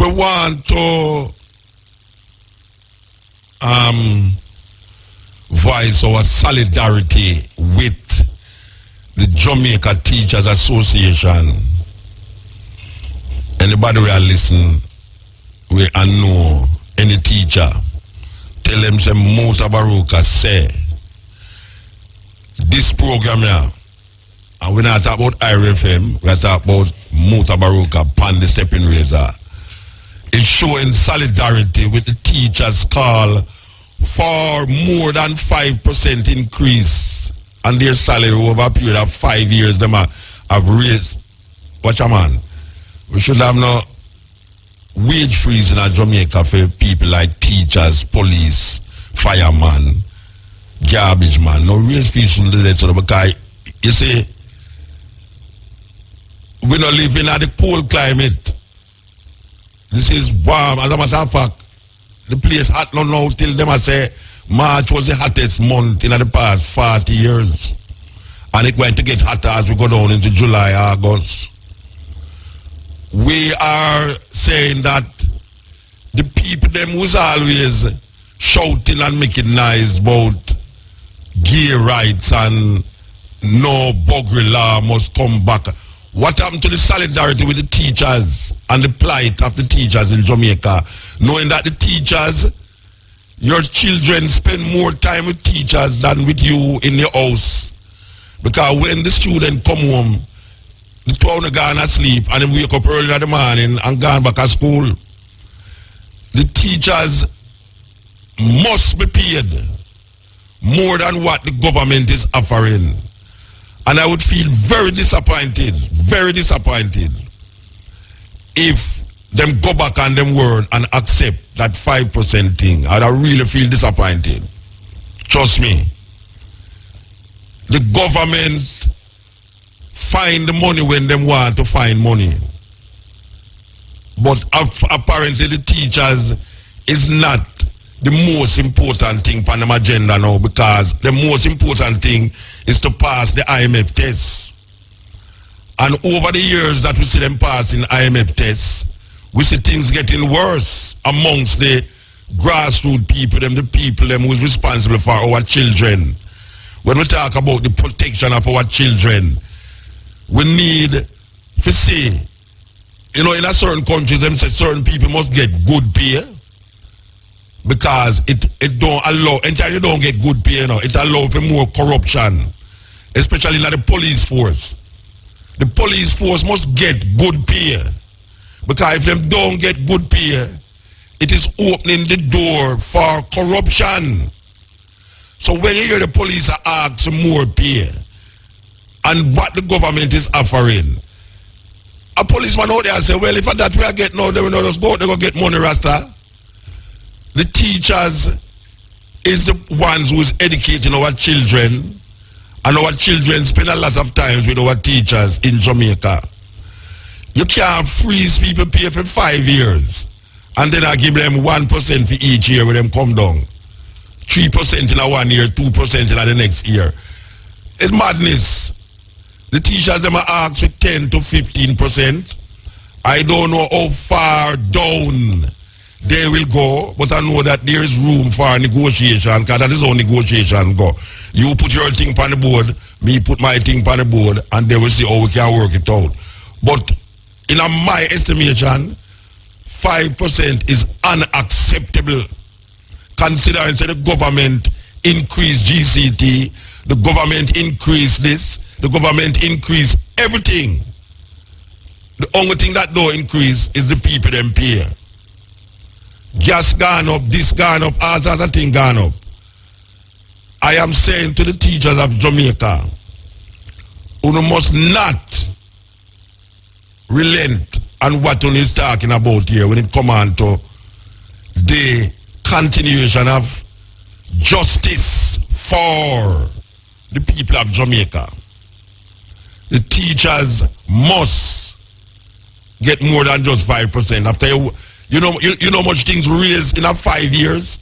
we want to voice our solidarity with the Jamaica Teachers Association. Anybody will listen, we know any teacher, tell them say Mota Baruka say this program here, and we're not talking about IRFM, we're talking about Mota Baruka, Pan the Stepping Razor. It's showing solidarity with the teachers' call for more than 5% increase on their salary over a period of 5 years. Them have raised, watch a man, we should have no wage freeze in Jamaica for people like teachers, police, fireman, garbage man. No wage freeze from the rest of them, because you see, we not living in the cold climate. This is warm. As a matter of fact, the place hot now till them I say March was the hottest month in the past 40 years. And it's going to get hotter as we go down into July, August. We are saying that the people them who's always shouting and making noise about gay rights and no buggery law must come back. What happened to the solidarity with the teachers and the plight of the teachers in Jamaica? Knowing that the teachers, your children spend more time with teachers than with you in your house. Because when the student come home, the two of them gone asleep and they wake up early in the morning and gone back to school. The teachers must be paid more than what the government is offering. And I would feel very disappointed if them go back on them word and accept that 5% thing. I'd really feel disappointed. Trust me. The government find the money when them want to find money. But apparently the teachers is not the most important thing on the agenda now, because the most important thing is to pass the IMF test. And over the years that we see them passing IMF tests, we see things getting worse amongst the grassroots people, the people who is responsible for our children. When we talk about the protection of our children, we need to see, in a certain countries, them say certain people must get good pay, because it don't allow, until you don't get good pay, it allows for more corruption, especially in the police force. The police force must get good pay, because if them don't get good pay, it is opening the door for corruption. So when you hear the police are asking more pay, and what the government is offering, a policeman out there say, well, if that we are getting now, they will not just go, they go get money, Rasta. The teachers is the ones who is educating our children, and our children spend a lot of time with our teachers in Jamaica. You can't freeze people pay for 5 years and then I give them 1% for each year when them come down. 3% in a 1 year, 2% in the next year. It's madness. The teachers them are asked for 10 to 15%. I don't know how far down they will go, but I know that there is room for negotiation, because that is how negotiation go. You put your thing on the board, me put my thing on the board, and they will see how we can work it out. But in my estimation, 5% is unacceptable, considering that the government increased GCT, the government increased this, the government increased everything. The only thing that don't increase is the people them pay. Gas gone up, this gone up, all other thing gone up. I am saying to the teachers of Jamaica, you must not relent on what you is talking about here when it comes on to the continuation of justice for the people of Jamaica. The teachers must get more than just 5%. After you know much things raised in 5 years.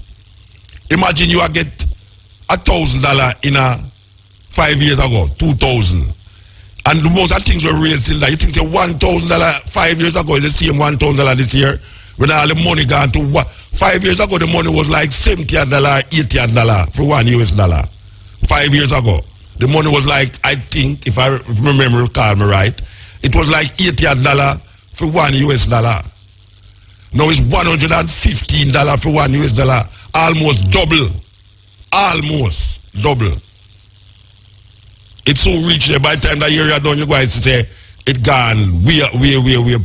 Imagine you get $1,000 in 5 years ago, 2,000, and the most of things were raised till that. You think say $1,000 5 years ago is the same $1,000 this year? When all the money gone to what? 5 years ago, the money was like $70, $80 for $1 US. 5 years ago, the money was like, I think, if I remember, recall me right, it was like $80 for $1 US. Now it's $115 for $1 US. Almost double. Almost double. It's so rich there. By the time that year you're done, you guys say it gone way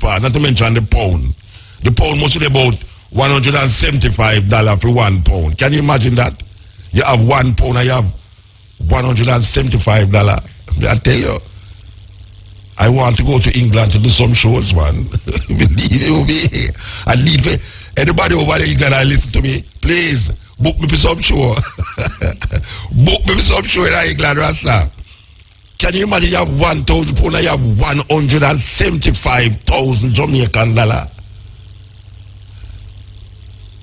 past. Not to mention the pound. The pound must be about $175 for 1 pound. Can you imagine that? You have 1 pound and you have $175. I tell you, I want to go to England to do some shows, man. Believe you me. I need for anybody over there in England that listen to me, please book me for some show. Book me for some show in England, Rasta. Can you imagine you have 1,000 pounds and you have 175,000 Jamaican dollar?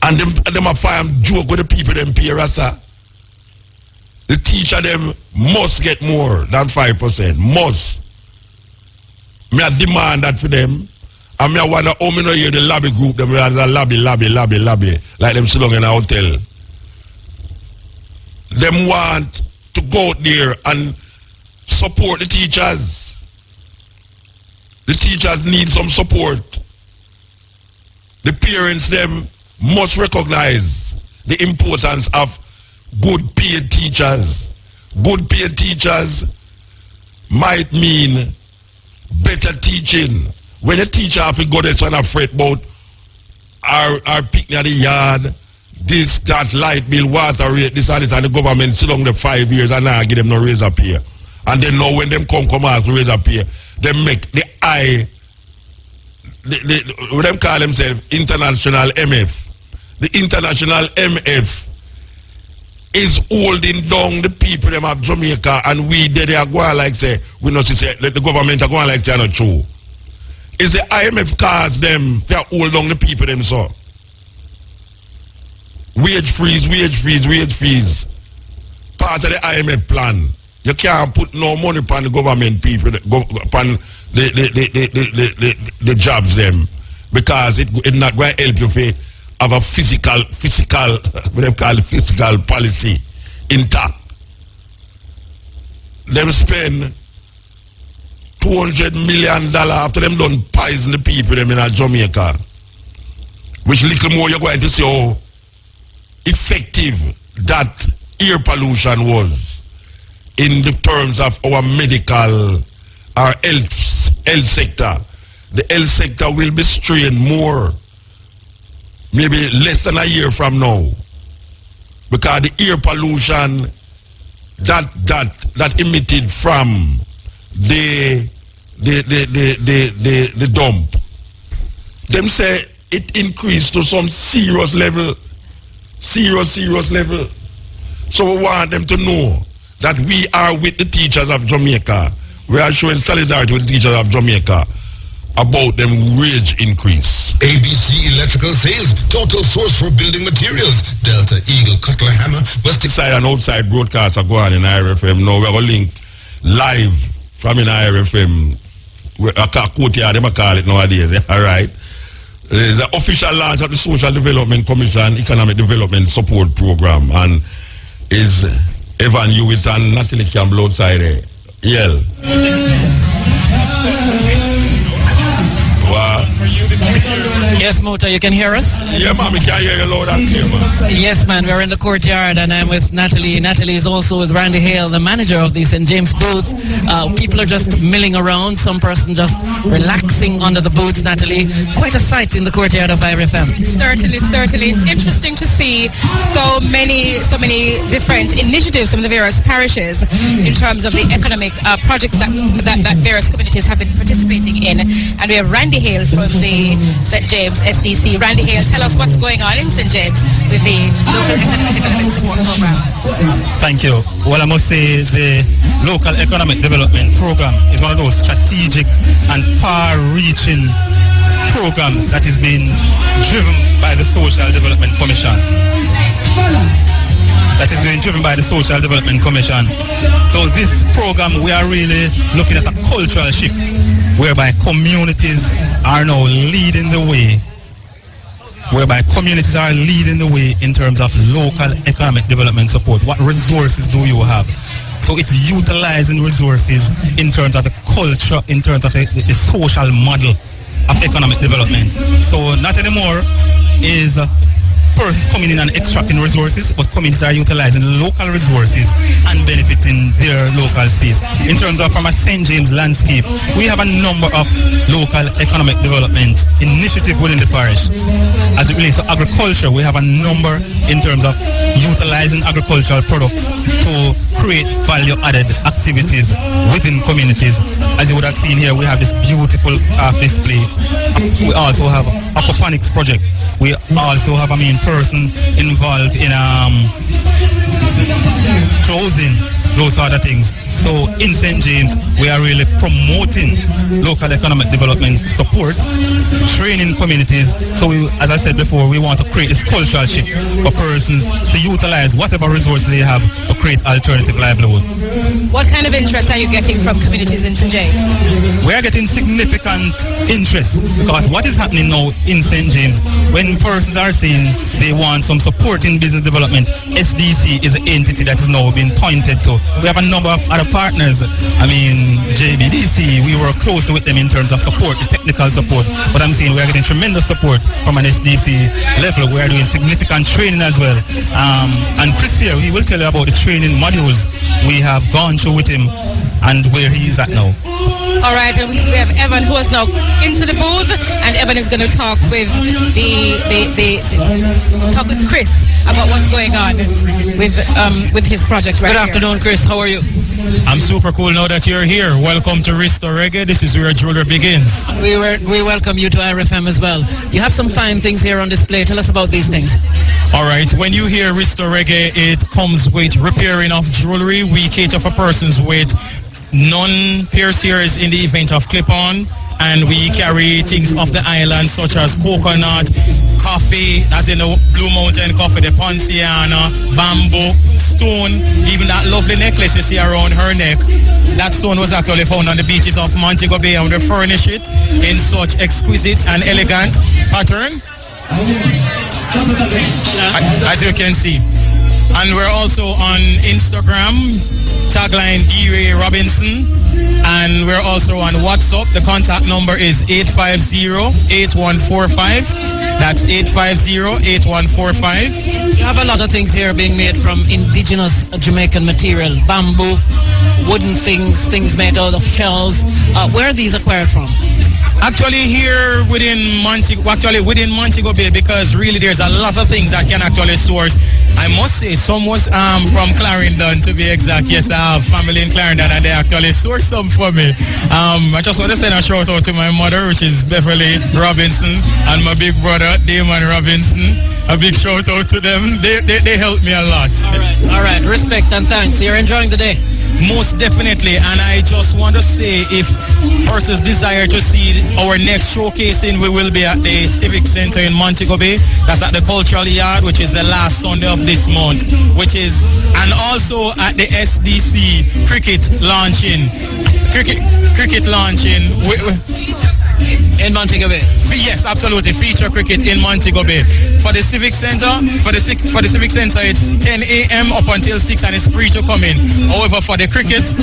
And them a find joke with the people them pay, Rasta. The teacher them must get more than 5%. Must. Me a demand that for them. And me a wonder how me no hear the lobby group them lobby. Like them sit down in a hotel. Them want to go out there and support the teachers. The teachers need some support. The parents them must recognize the importance of good paid teachers. Good paid teachers might mean better teaching. When a teacher have to go there and afraid about our picnic at the yard, this, that, light bill, water rate, this and this, and the government sit down the 5 years and now give them no raise up here. And then now when them come out to raise up here, they make the what them call themselves international MF. The international MF is holding down the people them of Jamaica, and we they are going like say we not say the government are going like say not true. It's the IMF cause them they hold down the people them so. Wage freeze. Part of the IMF plan. You can't put no money upon the government people, upon the jobs them, because it not going to help you for have a physical, what they call physical policy intact. Them spend $200 million after them done poison the people them in Jamaica. Which little more you're going to see how effective that air pollution was in the terms of our medical, our health sector. The health sector will be strained more, maybe less than a year from now, because the air pollution that emitted from the dump, them say it increased to some serious level. So we want them to know that we are with the teachers of Jamaica. We are showing solidarity with the teachers of Jamaica about them wage increase. ABC Electrical Sales, total source for building materials. Delta, Eagle, Cutler, Hammer, West. Inside and outside broadcasts are going in IRFM. Now we're going to link live from in IRFM. A courtyard, they call it nowadays. All right. The official launch of the Social Development Commission Economic Development Support Program, and is Evan Hewitt and Natalie Campbell outside there. Yell. Wow. Yes, Mota, you can hear us? Yeah, man, we can hear you loud and clear, man. Yes, man, we're in the courtyard and I'm with Natalie. Natalie is also with Randy Hale, the manager of the St. James booth. People are just milling around, some person just relaxing under the booths, Natalie. Quite a sight in the courtyard of IRFM. Certainly. It's interesting to see so many different initiatives from the various parishes in terms of the economic projects that various communities have been participating in. And we have Randy Hale from the St. James SDC. Randy Hale, tell us what's going on in St. James with the local economic development support program. Thank you. Well, I must say the local economic development program is one of those strategic and far-reaching programs that is being driven by the Social Development Commission. So this program, we are really looking at a cultural shift whereby communities are now leading the way whereby communities are leading the way in terms of local economic development support. What resources do you have? So it's utilizing resources in terms of the culture, in terms of the social model of economic development. So not anymore is persons coming in and extracting resources, but communities are utilizing local resources and benefiting their local space. In terms of from a St. James landscape, we have a number of local economic development initiatives within the parish. As it relates to agriculture, we have a number in terms of utilizing agricultural products to create value-added activities within communities. As you would have seen here, we have this beautiful display. We also have aquaponics project. We also have a main person involved in closing, those sort of things. So in St. James, we are really promoting local economic development support, training communities. So we, as I said before, we want to create this cultural shift for persons to utilize whatever resources they have to create alternative livelihood. What kind of interest are you getting from communities in St. James? We are getting significant interest because what is happening now in St. James, when persons are saying they want some support in business development, SDC is an entity that is now being pointed to. We have a number of other partners. I mean, JBDC, we work closely with them in terms of support, the technical support. But I'm saying we are getting tremendous support from an SDC level. We are doing significant training as well. And Chris here, he will tell you about the training modules we have gone through with him and where he is at now. All right, and we have Evan who is now into the booth, and Evan is going to talk with talk with Chris about what's going on with his project right Good here. afternoon, Chris. How are you? I'm super cool now that you're here. Welcome to Restore Reggae. This is where jeweler begins. We welcome you to RFM as well. You have some fine things here on display. Tell us about these things. All right, when you hear Restore Reggae, it comes with repairing of jewelry. We cater for persons with non-piercers in the event of clip-on, and we carry things off the island such as coconut, coffee, as in the Blue Mountain coffee, the Ponciana, bamboo, stone, even that lovely necklace you see around her neck. That stone was actually found on the beaches of Montego Bay, and we furnish it in such exquisite and elegant pattern, as you can see. And we're also on Instagram, tagline D-Ray Robinson, and we're also on WhatsApp. The contact number is 850-8145. That's 850-8145. You have a lot of things here being made from indigenous Jamaican material, bamboo, wooden things made out of shells. Where are these acquired from? Actually here within Montego Bay, because really there's a lot of things that can actually source. I must say some was from Clarendon, to be exact. Yes, I have family in Clarendon and they actually sourced some for me. I just want to send a shout out to my mother, which is Beverly Robinson, and my big brother Damon Robinson. A big shout out to them. They helped me a lot. All right. Respect and thanks. You're enjoying the day. Most definitely, and I just want to say, if persons desire to see our next showcasing, we will be at the Civic Center in Montego Bay. That's at the Cultural Yard, which is the last Sunday of this month, and also at the SDC cricket launching. In Montego Bay. Yes, absolutely. Feature cricket in Montego Bay. For the Civic Center, it's 10 a.m. up until 6, and it's free to come in. However, for the cricket,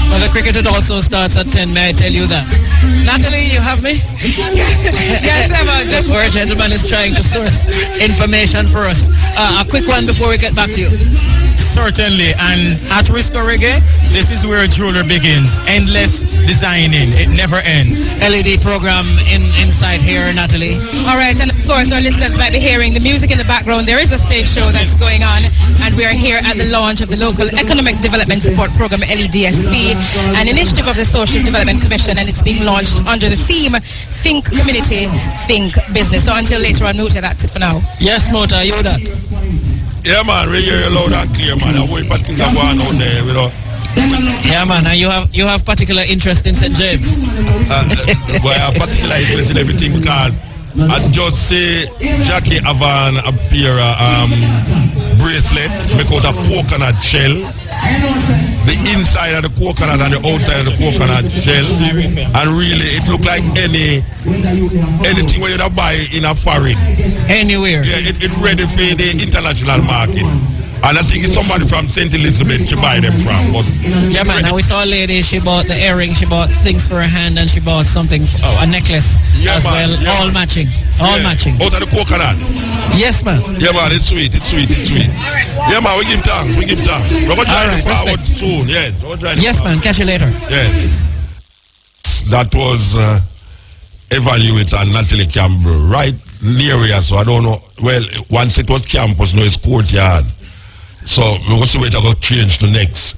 Well, the cricket it also starts at 10, may I tell you that? Natalie, you have me? Yes, Evan. The poor gentleman is trying to source information for us. A quick one before we get back to you. certainly, and at Restore Reggae, this is where jeweler begins. Endless designing, it never ends. LED program inside here, Natalie. All right, and of course, our listeners might be hearing the music in the background. There is a stage show that's going on, and we are here at the launch of the Local Economic Development Support Program, LEDSP, an initiative of the Social Development Commission, and it's being launched under the theme, Think Community, Think Business. So until later on, Muta, that's it for now. Yes, Muta, you that. Yeah, man, we hear you loud and clear, man. I'm waiting for things that go on out there, you know. Yeah, man, and you have particular interest in St. James. Boy, I have particular interest in everything because I just say Jackie Avan appear bracelet make out of coconut shell. the inside of the coconut and the outside of the coconut shell, and really it look like anything where you buy in a foreign. Anywhere. Yeah, it ready for the international market. And I think it's somebody from St. Elizabeth she buy them from. But Yeah, man. Now we saw a lady. She bought the earring. She bought things for her hand, and she bought something, a necklace Yeah, as man. well. Yeah, all man. matching. All matching. Out of the coconut. Yes, man. Yeah, man, it's sweet. Yeah, man, we give thanks. We're going to try All right, to forward respect. soon. Yes, we're trying to Yes, man. Catch you later. Yes. That was Evaluate and Natalie Campbell, right near here. So I don't know. Well, once it was campus, now it's courtyard. So we're going to see where it got changed to next.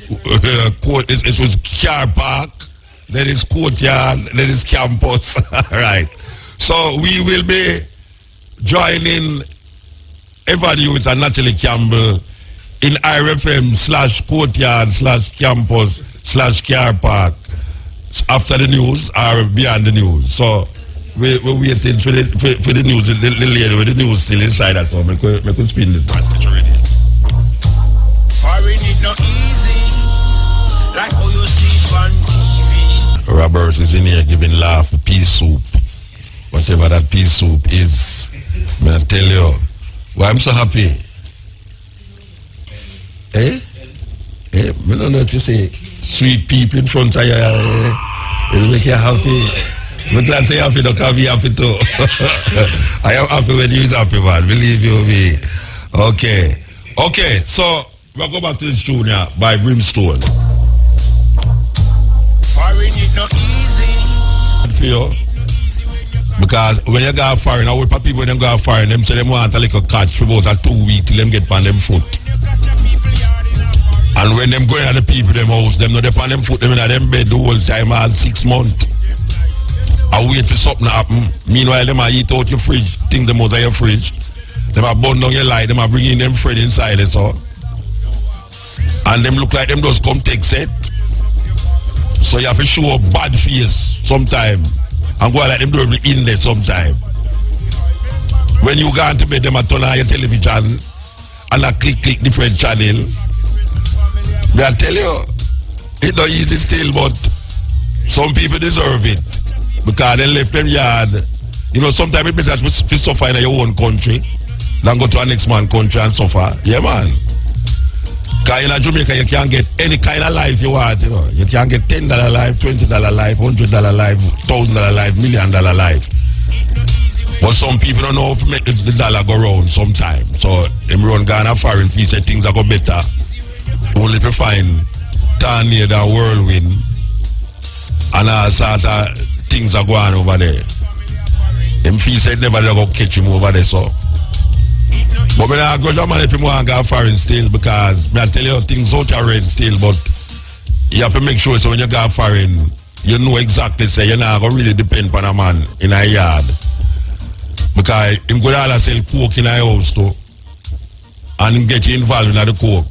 It was car park, then it's courtyard, then it's campus. Right. So we will be joining Evaluate and Natalie Campbell in IRFM/courtyard/campus/car park after the news or beyond the news. So we're waiting for the news, the lady with the news still inside that one. I could spin this one. Foreign is not easy, like how you see it on TV. Robert is in here giving laugh for pea soup. Whatever that pea soup is, I tell you, why I'm so happy. I don't know if you say sweet people in front of you, it'll make you happy. I'm glad you're happy, don't be happy too. I am happy when you're happy, man. Believe you me. Okay, so we'll go back to this tune here by Brimstone. Foreign is not easy. For you. Because when you go foreign, I would people when them go foreign, them say them want a little catch for about 2 weeks till them get on them foot. And when them going at the people them house, them not on them foot, them in them bed the whole time all 6 months. I wait for something to happen. Meanwhile, them a eat out your fridge, think them out of your fridge. Them a burn down your light, them a bring in them friend inside it, so. And them look like them just come take set. So you have to show a bad face sometime. And go like them do every in there sometime. When you go to bed, them a turn on your television and a click different channel. I tell you, it's not easy still, but some people deserve it. Because they left them yard. You know, sometimes it's better to suffer in your own country than go to a next man's country and suffer. Yeah, man. Because in Jamaica, you can't get any kind of life you want, you know. You can't get $10 life, $20 life, $100 life, $1,000 life, $1 million life. But some people don't know how to make the dollar go round sometimes. So, them run Ghana foreign, he said things are go better. Only to find tornado and whirlwind and all sort of things are going over there. Them feel said never they go catch him over there, so. But when I go to man if you want to go foreign still, because I tell you things out are red still, but you have to make sure so when you go foreign, you know exactly say you're not going to really depend on a man in a yard. Because him could all sell coke in a house too. And him get you involved in the coke.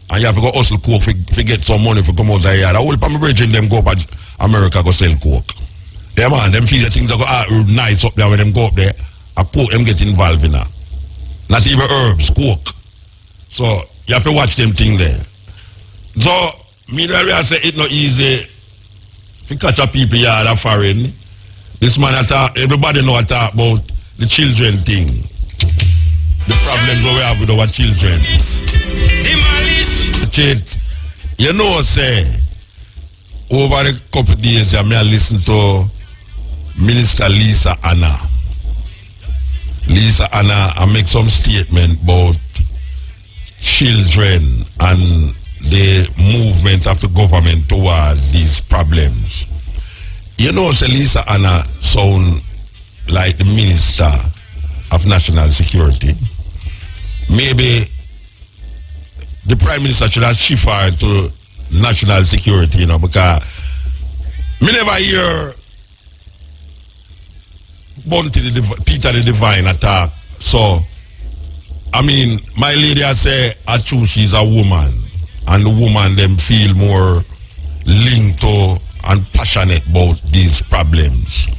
And you have to go hustle coke to get some money for come out of the yard. I will put my bridge them go up to America go sell coke. Yeah man, them feel the things are go nice up there when them go up there. A coke them get involved in that. Not even herbs, coke. So you have to watch them thing there. So meanwhile I say it's not easy to catch a people yard a foreign. This man attack, everybody know talk about the children thing. The problems we have with our children. You know, say, over a couple of days, I may listen to Minister Lisa Anna. Lisa Anna, I make some statement about children and the movement of the government towards these problems. You know, say Lisa Anna sound like the Minister of National Security. Maybe the Prime Minister should have shifted to national security, you know, because me never hear Peter the Divine attack. So, I mean, my lady I say, I choose she's a woman, and the woman them feel more linked to and passionate about these problems.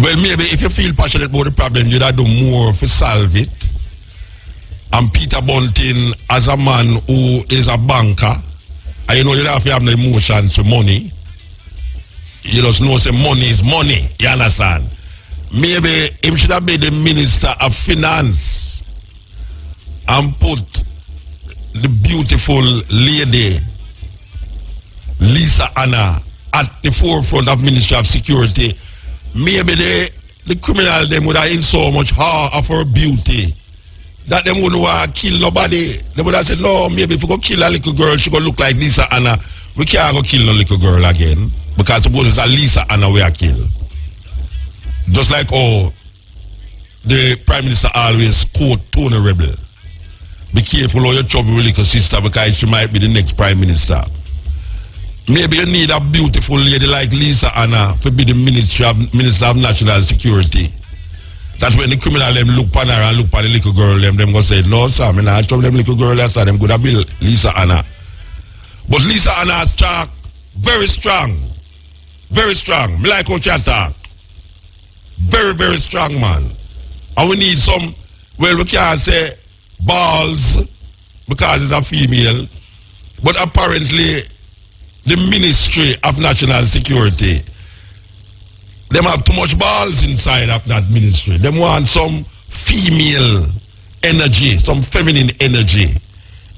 Well, maybe if you feel passionate about the problem, you'd have to do more to solve it. And Peter Bunting, as a man who is a banker, and you know you don't have to have no emotions for money. You just know say money is money, you understand? Maybe him should have been the Minister of Finance and put the beautiful lady Lisa Anna at the forefront of Ministry of Security. Maybe the criminal them would have in so much horror of her beauty that them wouldn't want to kill nobody. They would have said, no, maybe if we go kill a little girl, she go look like Lisa Anna. We can't go kill no little girl again. Because suppose it's a Lisa Anna we are kill. Just like the Prime Minister always quote Tony Rebel. Be careful how you trouble with little sister because she might be the next Prime Minister. Maybe you need a beautiful lady like Lisa Anna to be the Minister of National Security. That when the criminal them look on her and look on the little girl, them go say, no sir, I'm not trouble them little girl, that's them could have been Lisa Anna. But Lisa Anna talk very strong. Very strong. Me like how she talk. Very, very strong, man. And we need some, well, we can't say balls because it's a female. But apparently, the Ministry of National Security, them have too much balls inside of that ministry. Them want some female energy, some feminine energy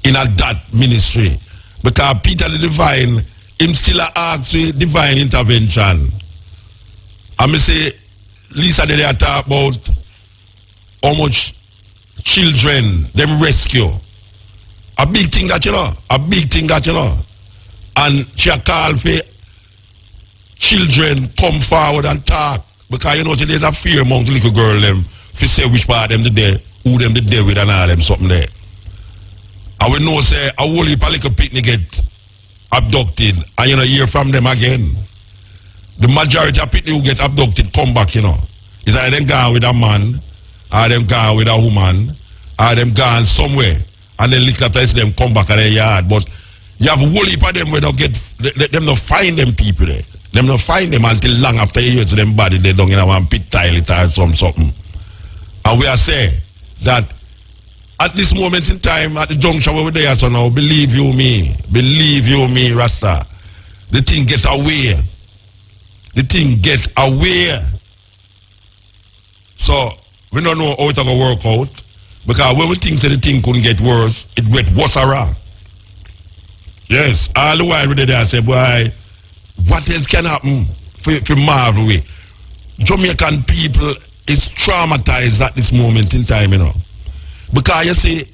in that ministry. Because Peter the Divine, him still asks for divine intervention. And me say, Lisa they talk about how much children them rescue. A big thing that you know. A big thing that you know. And she call for children come forward and talk. Because you know there's a fear among the little girl them to say which part them the day, who them the day with and all them something there. And we know say a whole heap of little picnic get abducted and you know hear from them again. The majority of people who get abducted come back, you know. It's either them gone with a man, or them gone with a woman, or them gone somewhere, and then little after them come back at their yard. But you have a whole heap of them where they get, them not find them people there. Them not find them until long after years to them body they don't in a one pit toilet or something. And we are saying that at this moment in time, at the junction where we're there, so now, believe you me, Rasta, the thing get away. The thing get away. So, we don't know how it's going to work out. Because when we think that the thing couldn't get worse, it get worse around. Yes, all the while we did there, I say, boy, what else can happen for Marvel way? Jamaican people is traumatized at this moment in time, you know. Because you see,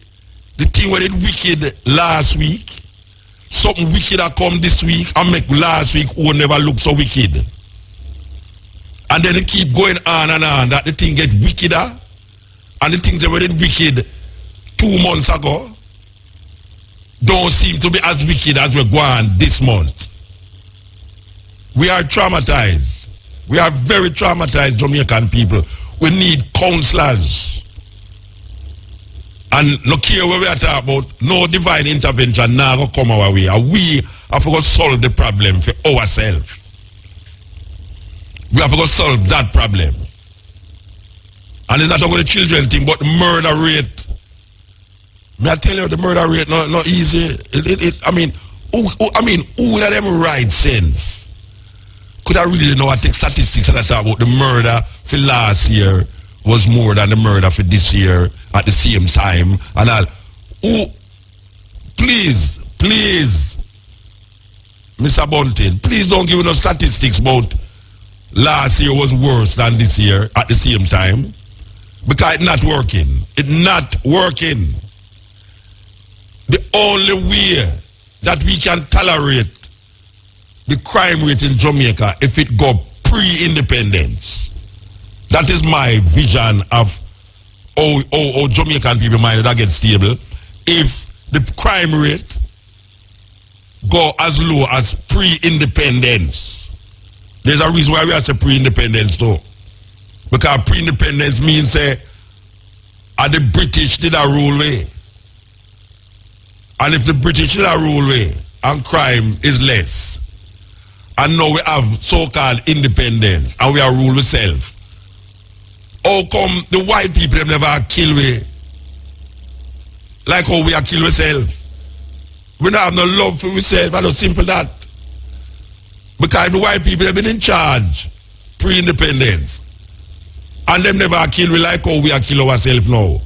the thing when it wicked last week, something wicked that come this week and make last week who never look so wicked. And then it keep going on and on that the thing get wickeder. And the things that were wicked 2 months ago don't seem to be as wicked as we're going this month. We are traumatized. We are very traumatized Jamaican people. We need counselors. And look here where we are talking about, no divine intervention now will come our way. And we have to go solve the problem for ourselves. We have to go solve that problem. And it's not only the children thing, but the murder rate. May I tell you, the murder rate not easy. Who in them right sense could I really know? I take statistics that I talk about the murder for last year was more than the murder for this year at the same time and all. Who, please, Mr. Bunting, please don't give us statistics about last year was worse than this year at the same time. Because it's not working. It's not working. The only way that we can tolerate the crime rate in Jamaica if it go pre-independence. That is my vision of how Jamaican people mind that get stable. If the crime rate go as low as pre-independence. There's a reason why we have to say pre-independence too. Because pre-independence means the British did a rule way. And if the British did a rule way and crime is less, and now we have so-called independence and we are rule with self, how come the white people have never killed we like how we are kill ourselves. We don't have no love for ourselves, and no simple that. Because the white people have been in charge pre-independence. And them never kill we like how we are kill ourselves now.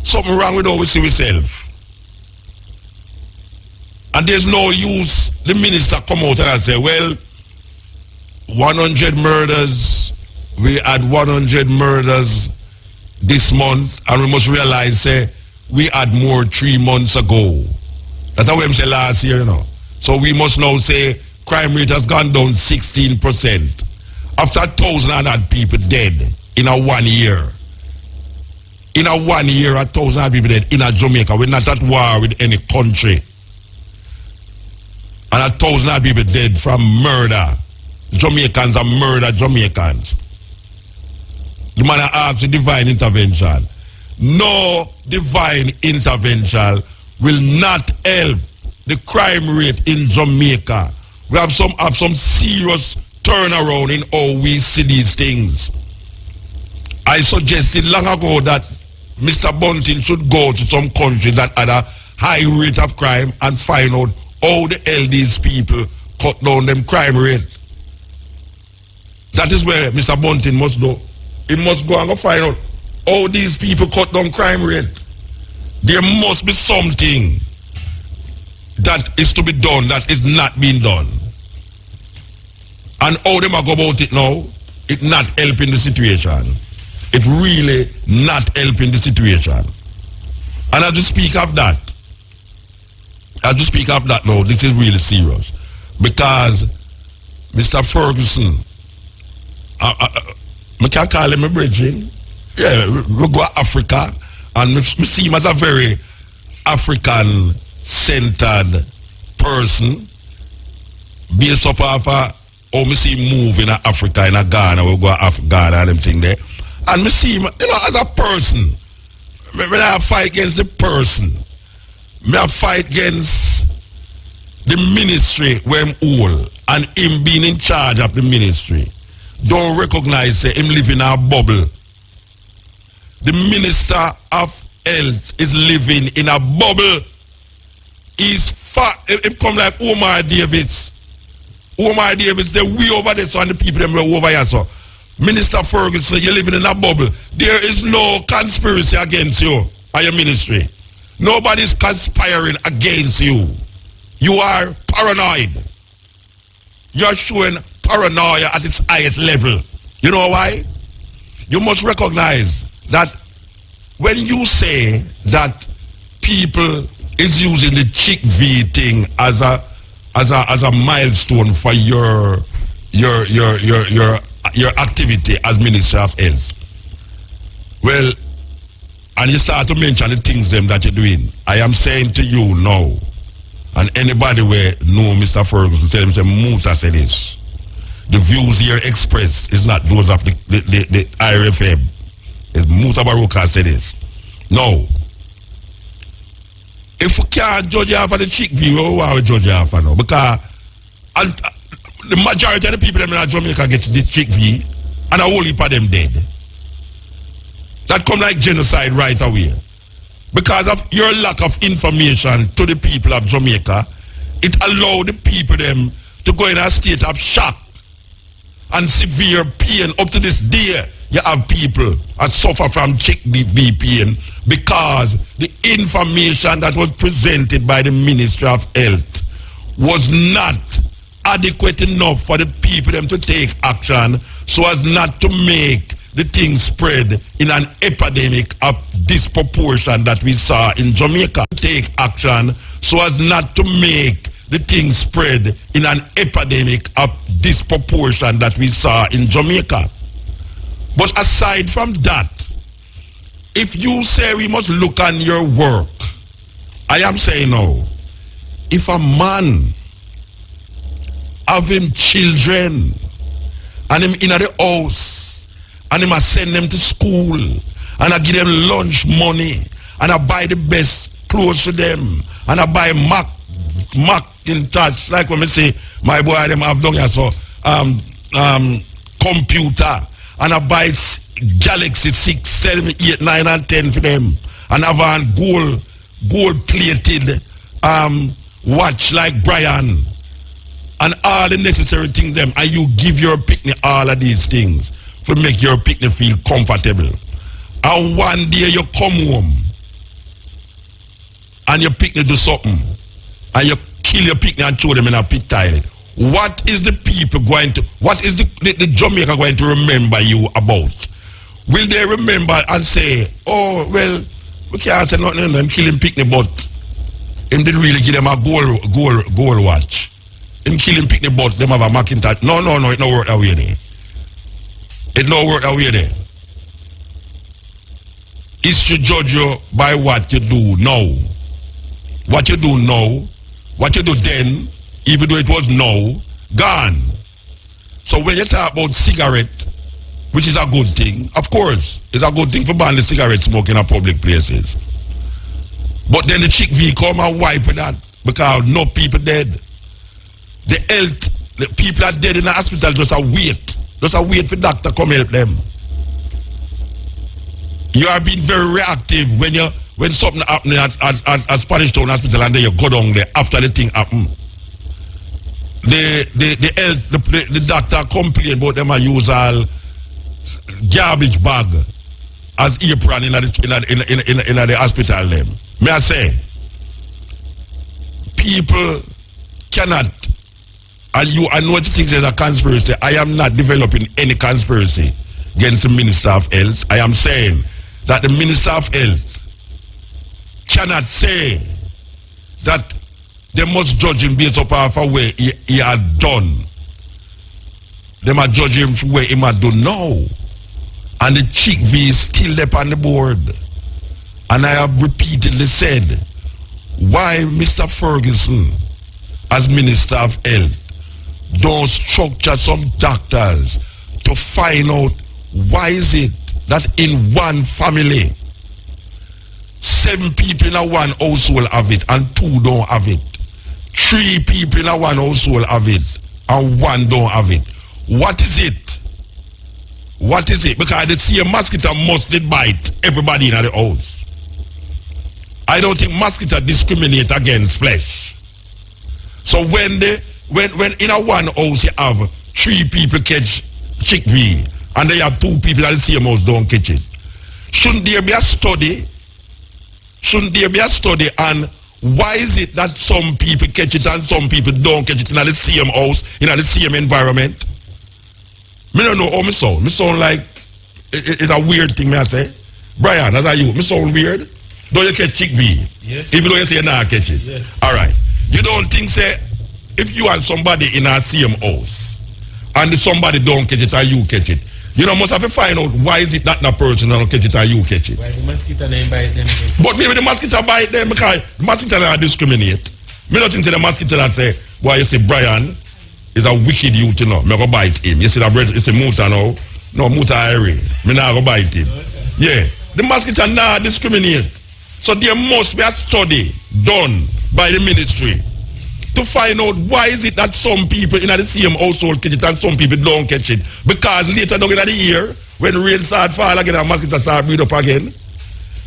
Something wrong with how we see ourselves. And there's no use the minister come out and say, well, 100 murders, we had 100 murders this month, and we must realize, say, we had more 3 months ago. That's how we say last year, you know. So we must now say crime rate has gone down 16%. After 1,000 people dead in a 1 year. In a 1 year, 1,000 people dead in a Jamaica. We're not at war with any country. And 1,000 people dead from murder. Jamaicans are murder Jamaicans. The man asked the divine intervention. No divine intervention will not help the crime rate in Jamaica. We have some serious turnaround in how we see these things. I suggested long ago that Mr. Bunting should go to some countries that had a high rate of crime and find out how the hell these people cut down them crime rate. That is where Mr. Bunting must go. He must go and go find out how these people cut down crime rate. There must be something that is to be done that is not being done. And how them are go about it now, it not helping the situation. It really not helping the situation. And as we speak of that now, this is really serious. Because Mr. Ferguson, I can call him a bridging. Yeah, we go to Africa, and we see him as a very African-centered person, based up of how we see him move in Africa, in Ghana, we go to Ghana and them thing there. And we see him, as a person. When I fight against the person, I fight against the ministry where I'm all, and him being in charge of the ministry. Don't recognize him living in a bubble. The Minister of Health is living in a bubble. He's fat. It come like Omar Davis. Omar Davis, they're way over there, so and the people them were over here, so. Minister Ferguson, you're living in a bubble. There is no conspiracy against you or your ministry. Nobody's conspiring against you. You are paranoid. You're showing paranoia at its highest level. You know why? You must recognize that when you say that people is using the Chick V thing as a milestone for your activity as Minister of Health. Well, and you start to mention the things them that you're doing. I am saying to you now, and anybody where know Mr. Ferguson, tell him, say, Muta said this. The views here expressed is not those of the IRFM. It's Muta Baruka said this. No. If we can't judge you for the Chick V, we will judge you for now. Because the majority of the people in Jamaica get the Chick V, and a whole heap of them dead. That come like genocide right away. Because of your lack of information to the people of Jamaica, it allowed the people them to go in a state of shock and severe pain. Up to this day, you have people that suffer from Chick V pain because the information that was presented by the Ministry of Health was not adequate enough for the people them to take action so as not to make the thing spread in an epidemic of disproportion that we saw in Jamaica. Take action so as not to make the thing spread in an epidemic of disproportion that we saw in Jamaica. But aside from that, if you say we must look on your work, I am saying no. If a man have him children and him in the house and him a send them to school and I give them lunch money and I buy the best clothes for them and I buy Mac in touch, like when I say my boy them have done here, so computer, and I buy Galaxy 6, 7, 8, 9 and 10 for them and have a gold gold-plated watch like Brian and all the necessary things them, and you give your picnic all of these things to make your picnic feel comfortable. And one day you come home and your picnic do something and you kill your picnic and throw them in a pit toilet. What is the people going to, what is the Jamaica going to remember you about? Will they remember and say, oh, well, we can't say nothing to them killing picnic, but him didn't really give them a goal watch. Him killing picnic, but them have a Macintosh. No, it don't work that way there. It don't work that way there. It should judge you by what you do now. What you do now, what you do then, even though it was now, gone. So when you talk about cigarette, which is a good thing, of course, it's a good thing for ban the cigarette smoking in public places. But then the chick V come and wipe that because no people dead. The health, the people are dead in the hospital just a wait for doctor come help them. You are being very reactive when something happening at Spanish Town Hospital and then you go down there after the thing happen. The doctor complain about them and use all garbage bag as apron in the hospital them. May I say, people cannot, and I know what you think is a conspiracy. I am not developing any conspiracy against the Minister of Health. I am saying that the Minister of Health cannot say that they must judge him based upon what he had done. They must judge him for what he had done now. And the chick V is still up on the board. And I have repeatedly said, why Mr. Ferguson, as Minister of Health, don't structure some doctors to find out why is it that in one family, 7 people in a one household have it and 2 don't have it. 3 people in a one household have it and 1 don't have it. What is it? What is it? Because the same mosquito must bite everybody in the house. I don't think mosquito discriminate against flesh. So when in a one house you have 3 people catch chick V and they have 2 people in the same house don't catch it, shouldn't there be a study? Shouldn't there be a study on why is it that some people catch it and some people don't catch it in the same house, in the same environment? Me don't know how me sound. Me sound like it's a weird thing, may I say. Brian, as are you? Me sound weird? Don't you catch chick V? Yes. Even though you say you not catch it? Yes. Alright. You don't think, say, if you and somebody in a same house and somebody don't catch it and you catch it, you know, must have to find out why is it that person don't catch it and you catch it. Why the mosquito name bite them? But maybe the mosquito bite them because the mosquito don't discriminate. Me don't think say the mosquito that say, why you say Brian is a wicked youth, you know, me go bite him. You see that bread, it's a muta now. No, muta airy. Me not go bite him. Yeah. The mosquito not discriminate. So there must be a study done by the ministry to find out why is it that some people in the same household catch it and some people don't catch it. Because later down in the year, when rain start fall again and mosquitoes start breed up again,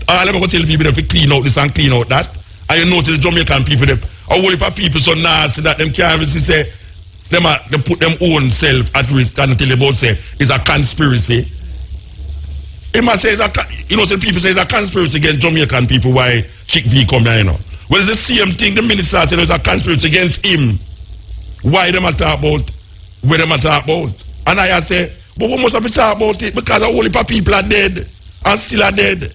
all I'm going to tell people to clean out this and clean out that. And you notice the Jamaican people, a whole heap of people so nasty that them can't even say, they put them own self at risk and tell about say it's a conspiracy. He must say some people say it's a conspiracy against Jamaican people why Chick V come here, you know. Well, it's the same thing the minister said it's a conspiracy against him. Why them talk about where them talk about? And I say, but we must have to talk about it because a whole heap of people are dead and still are dead.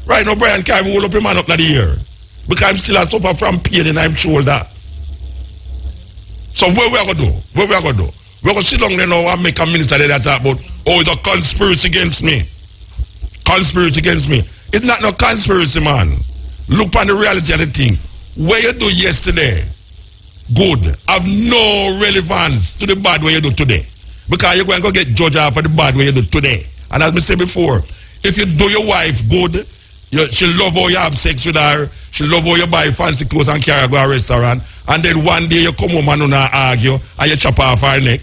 Right now, Brian can't hold up a man up in the year because I'm still a suffer from pain in my shoulder. So what we are going to do? What we are going to do? We're going to sit down there now and make a minister that talk about, oh, it's a conspiracy against me. Conspiracy against me. It's not no conspiracy, man. Look on the reality of the thing. What you do yesterday, good, have no relevance to the bad way you do today. Because you're going to get judged for the bad way you do today. And as I said before, if you do your wife good, she'll love how you have sex with her, she'll love how you buy fancy clothes and carry her to a restaurant, and then one day you come home and argue and you chop off her neck,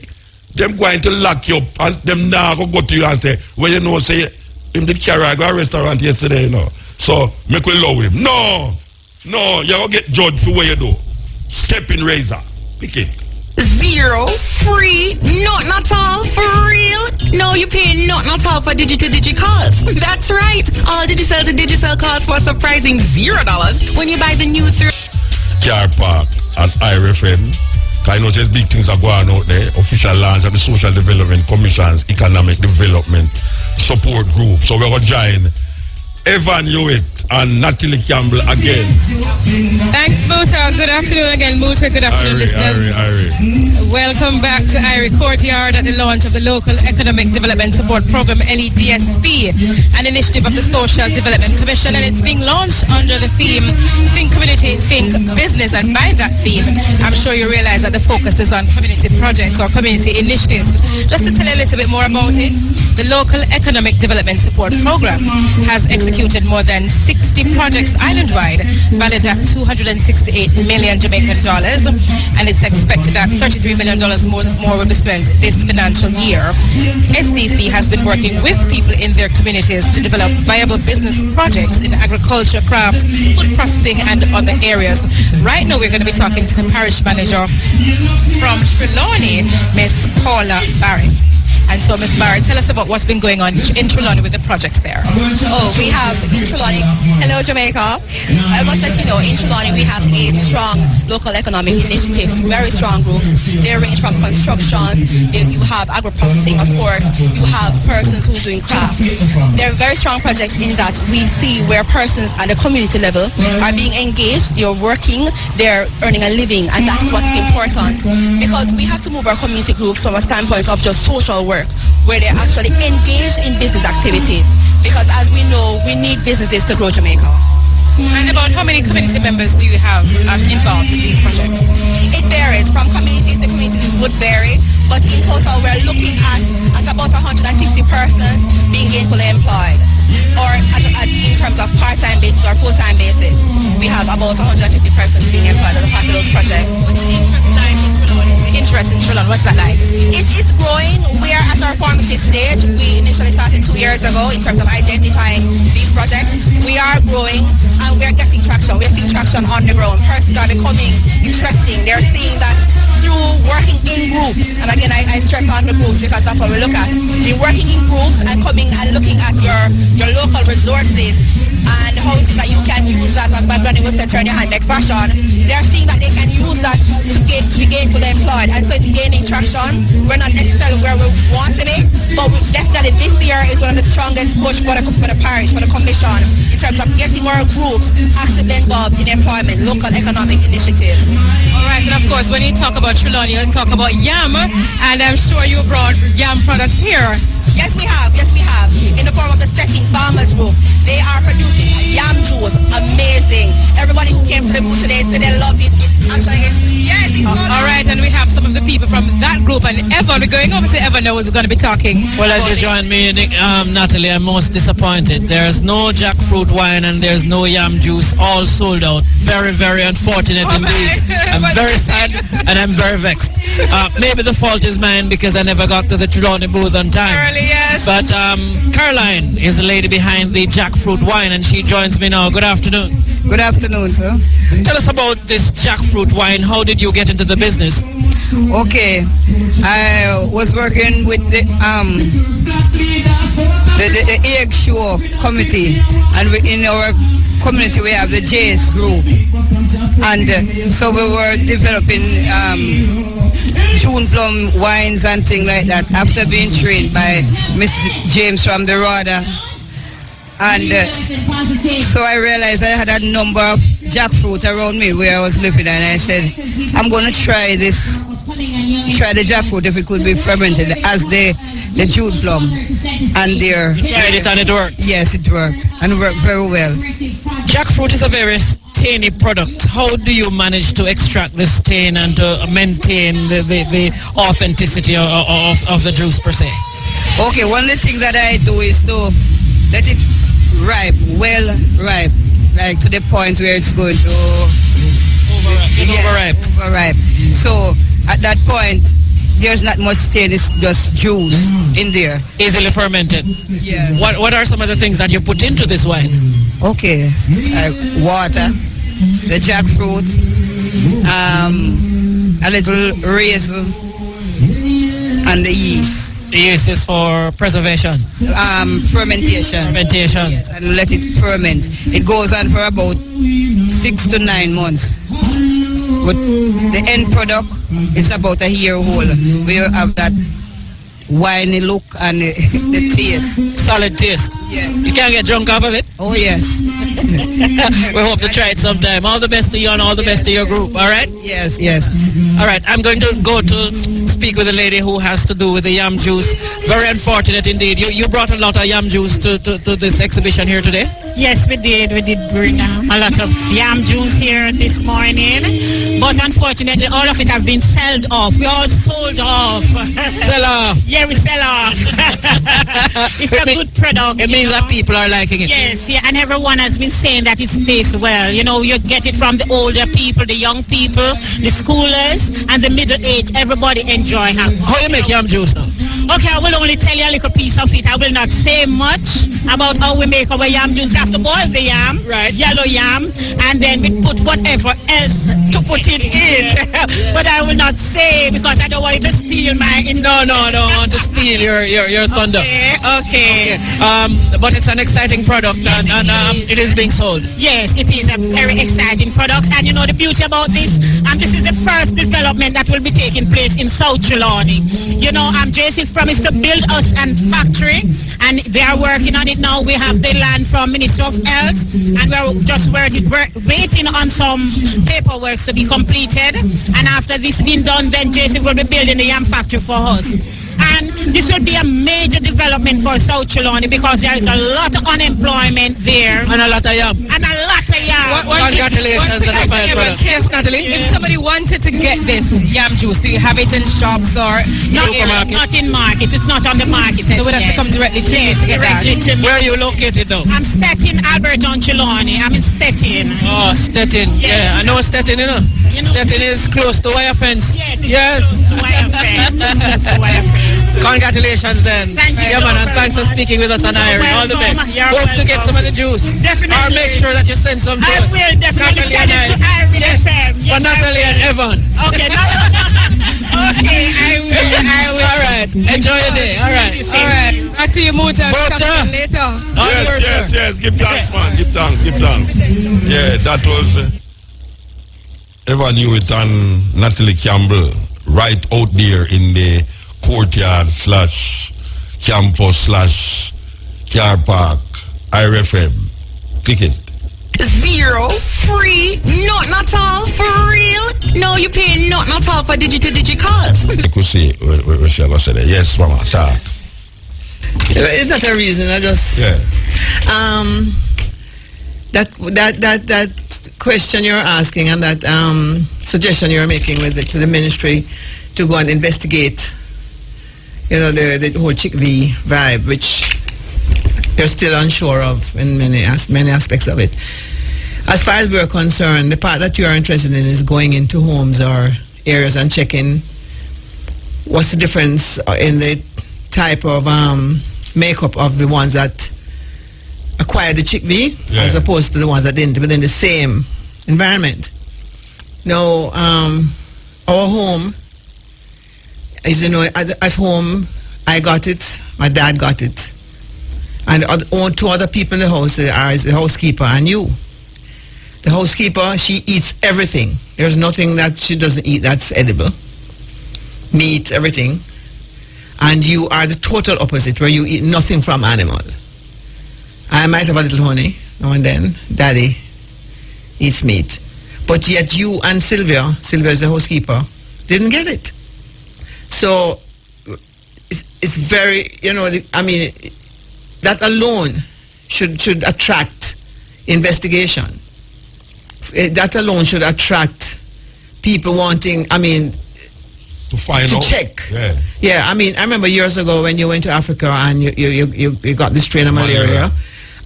them going to lock you up and them now go to you and say, well, you know, say, him did carry her to a restaurant yesterday, you know. So, make we love him. No! No, you don't get judged for what you do. Stepping razor. Pick it. 0 free, not all, for real. No, you pay not all for digi calls. That's right. All Digicel to Digicel calls for a surprising $0 when you buy the new Car park at IRFM. I know there's big things are going out there. Official launch of the Social Development Commission's Economic Development Support Group. So we're going to join Evan Hewitt and Natalie Campbell again. Thanks, Muta. Good afternoon again, Muta. Good afternoon, listeners. Welcome back to Irie Courtyard at the launch of the Local Economic Development Support Program, LEDSP, an initiative of the Social Development Commission, and it's being launched under the theme Think Community, Think Business. And by that theme, I'm sure you realize that the focus is on community projects or community initiatives. Just to tell you a little bit more about it, the Local Economic Development Support Program has executed more than 60 projects island-wide, valued at $268 million Jamaican dollars, and it's expected that $33 million more will be spent this financial year. SDC has been working with people in their communities to develop viable business projects in agriculture, craft, food processing, and other areas. Right now, we're going to be talking to the parish manager from Trelawney, Miss Paula Barry. And so, Ms. Barrett, tell us about what's been going on in Trelawney with the projects there. Oh, we have in Trelawney, hello Jamaica. I must let you know, in Trelawney we have 8 strong local economic initiatives, very strong groups. They range from construction, you have agro-processing, of course, you have persons who are doing craft. They're very strong projects in that we see where persons at the community level are being engaged, they're working, they're earning a living, and that's what's important. Because we have to move our community groups from a standpoint of just social work, where they're actually engaged in business activities, because as we know, we need businesses to grow Jamaica. And about how many community members do you have involved in these projects? It varies from communities to communities, would vary, but in total we're looking at about 150 persons being gainfully employed, or in terms of part-time basis or full-time basis. We have about 150 persons being employed as a part of those projects. What's the interest in Trelawney? What's that like? It's growing. We are at our formative stage. We initially started 2 years ago in terms of identifying these projects. We are growing and we are getting traction. We are seeing traction on the ground. Persons are becoming interesting. They're seeing that through working in groups. And again, I stress on the groups because that's what we look at. In working in groups and coming and looking at your local resources and how it is that you can use that, as my granny would say, turn your hand like fashion. They're seeing that they can use that to be gainfully employed, and so it's gaining traction. We're not necessarily where we want to be, but definitely this year is one of the strongest push for the parish, for the commission, in terms of getting more groups actively involved in employment, local economic initiatives. All right, and of course, when you talk about Trelawney, you talk about yam, and I'm sure you brought yam products here. Yes, we have. In the form of the Stacking Farmers Group. They are producing yam juice. Amazing. Everybody who came to the booth today said they love this. All right, and we have some of the people from that group, and Evan, we're going over to Evan now, who's going to be talking. Well, as you join me, Natalie, I'm most disappointed. There's no jackfruit wine and there's no yam juice, all sold out. Very, very unfortunate indeed. I'm very sad and I'm very vexed. Maybe the fault is mine because I never got to the Trelawney booth on time. Early, yes. But Caroline is the lady behind the jackfruit wine, and she joins me now. Good afternoon. Good afternoon, sir. Tell us about this jackfruit wine. How did you get into the business? Okay, I was working with the egg show committee, and in our community we have the JS group, and so we were developing June plum wines and things like that after being trained by Miss James from the RADA. And so I realized I had a number of jackfruit around me where I was living, and I said, I'm going to try the jackfruit if it could be fermented as the June plum. And there. You tried it and it worked? Yes, it worked, and worked very well. Jackfruit is a very stainy product. How do you manage to extract the stain and to maintain the authenticity of the juice per se? Okay, one of the things that I do is to let it ripe, well ripe, like to the point where it's going to overripe. So at that point, there's not much stain, it's just juice in there. Easily fermented. Yeah. What are some of the things that you put into this wine? Okay, water, the jackfruit, a little raisin, and the yeast. The yeast is for preservation. Fermentation. Fermentation. Yes, and let it ferment. It goes on for about 6 to 9 months. But the end product is about a year old. We have that winey look and the taste. Solid taste. Yes. You can't get drunk off of it? Oh, yes. We hope to try it sometime. All the best to you and all the best to your group, all right? Yes, yes. All right, I'm going to go to speak with a lady who has to do with the yam juice. Very unfortunate indeed. You brought a lot of yam juice to this exhibition here today? Yes, we did. We did bring a lot of yam juice here this morning. But unfortunately, all of it have been sold off. We all sold off. Sell off. Yeah, we sell off. It's a good product. It means that people are liking it. Yes, yeah, and everyone has been saying that it tastes well. You know, you get it from the older people, the young people, the schoolers, and the middle age. Everybody enjoy it. How you make yam juice now? Okay, I will only tell you a little piece of it. I will not say much about how we make our yam juice. We have to boil the yam, right? Yellow yam, and then we put whatever else to put it in. But I will not say because I don't want you to steal my... No, I don't want to steal your thunder. Okay. But it's an exciting product, yes, and it is being sold. Yes, it is a very exciting product, and you know the beauty about this, and this is the first development that will be taking place in South Trelawney. You know, JC promised to build us a factory, and they are working on it now. We have the land from Ministry of Health, and we're just waiting on some paperwork to be completed, and after this being done, then JC will be building the yam factory for us. And this will be a major development for South Trelawney because there is a lot of unemployment there. And a lot of yam. And a lot of yam. Congratulations on the fine product. Yes, Natalie, if somebody wanted to get this yam juice, do you have it in shops or supermarkets? Not in markets. It's not on the market. So we'd have to come directly to you to get that. Where are you located though? I'm Stettin, Alberton, Trelawney. I'm in Stettin. Oh, Stettin. Yes. Yeah, I know Stettin, you know. Stettin is close to wire fence. Yes. Wire fence. Congratulations then. Thank you. Yeah, man, and thanks for speaking with us on Irie. All the best. Hope to get some of the juice. Definitely. Or make sure that you send some to I us. will definitely send it to Irie FM. For Natalie and Evan. Okay, okay, I will. All right. Enjoy your day. All right. Back to you, Mota. Later. Yes. Give thanks, man. Give thanks. Yeah, that was Evan Hewitt and Natalie Campbell right out there in the courtyard / campus / car park, IRFM. Click it. 0 free, nothing at all, for real. No, you paying nothing at all for digi calls. I could see, what shall I say there? Yes, mama, talk. It's not a reason, I just... Yeah. That question you're asking and that suggestion you're making to the ministry to go and investigate, you know, the whole Chick V vibe, which they're still unsure of in many aspects of it. As far as we're concerned, the part that you are interested in is going into homes or areas and checking what's the difference in the type of makeup of the ones that acquired the Chick V as opposed to the ones that didn't within the same environment. Now, our home is, you know, at home, I got it, my dad got it, and two other people in the house are the housekeeper and you. The housekeeper, she eats everything. There's nothing that she doesn't eat that's edible. Meat, everything. And you are the total opposite, where you eat nothing from animal. I might have a little honey now and then. Daddy eats meat. But yet you and Sylvia is the housekeeper, didn't get it. So it's very, you know, I mean, that alone should attract investigation. That alone should attract people wanting, I mean, to find out. Check. Yeah, I mean, I remember years ago when you went to Africa and you got this strain of malaria.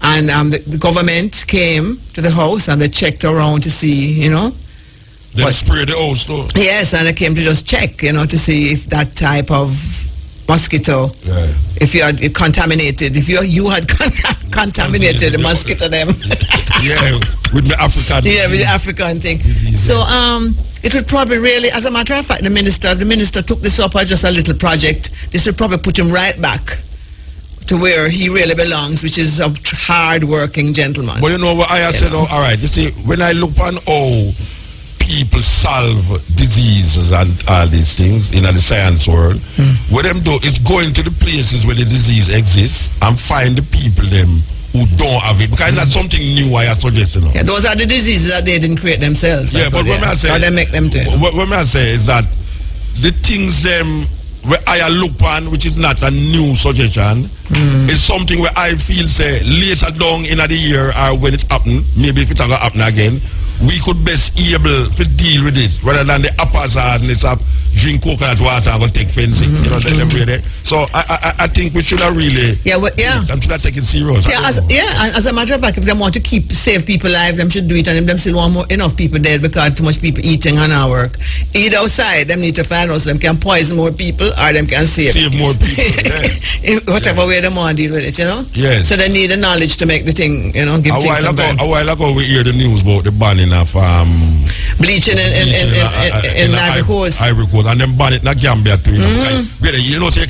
And the government came to the house and they checked around to see, you know. They sprayed the house though. Yes, and they came to just check, you know, to see if that type of mosquito, if you had contaminated, if you had contaminated the mosquito them. Yeah, with the African. Yeah, with the African thing. So it would probably really, as a matter of fact, the minister took this up as just a little project. This would probably put him right back to where he really belongs, which is a hard-working gentleman. But you know what I said, all right, you see, when I look on how people solve diseases and all these things in the science world, what them do is go into the places where the disease exists and find the people them who don't have it, because that's something new I suggest. You know. Yeah, those are the diseases that they didn't create themselves. Yeah, but what I say, how they make them do. What I say is that the things them where I look on, which is not a new suggestion, is something where I feel say later down in the year or when it happen, maybe if it gonna happen again, we could best able to deal with it rather than the haphazardness of drink coconut water and go take fencing. You know, them way there. So I think we should have really I'm should have taken serious. Yeah, as a matter of fact, if they want to save people alive, them should do it, and them still want enough people dead because too much people eating on our work. Either outside, them need to find out so them can poison more people or them can save more people. Whatever way they want to deal with it, you know? Yes. So they need the knowledge to make the thing, you know, give a things while ago we hear the news about the banning of bleaching in Ivory Coast. And them ban it in Gambia too, you know. You know, say,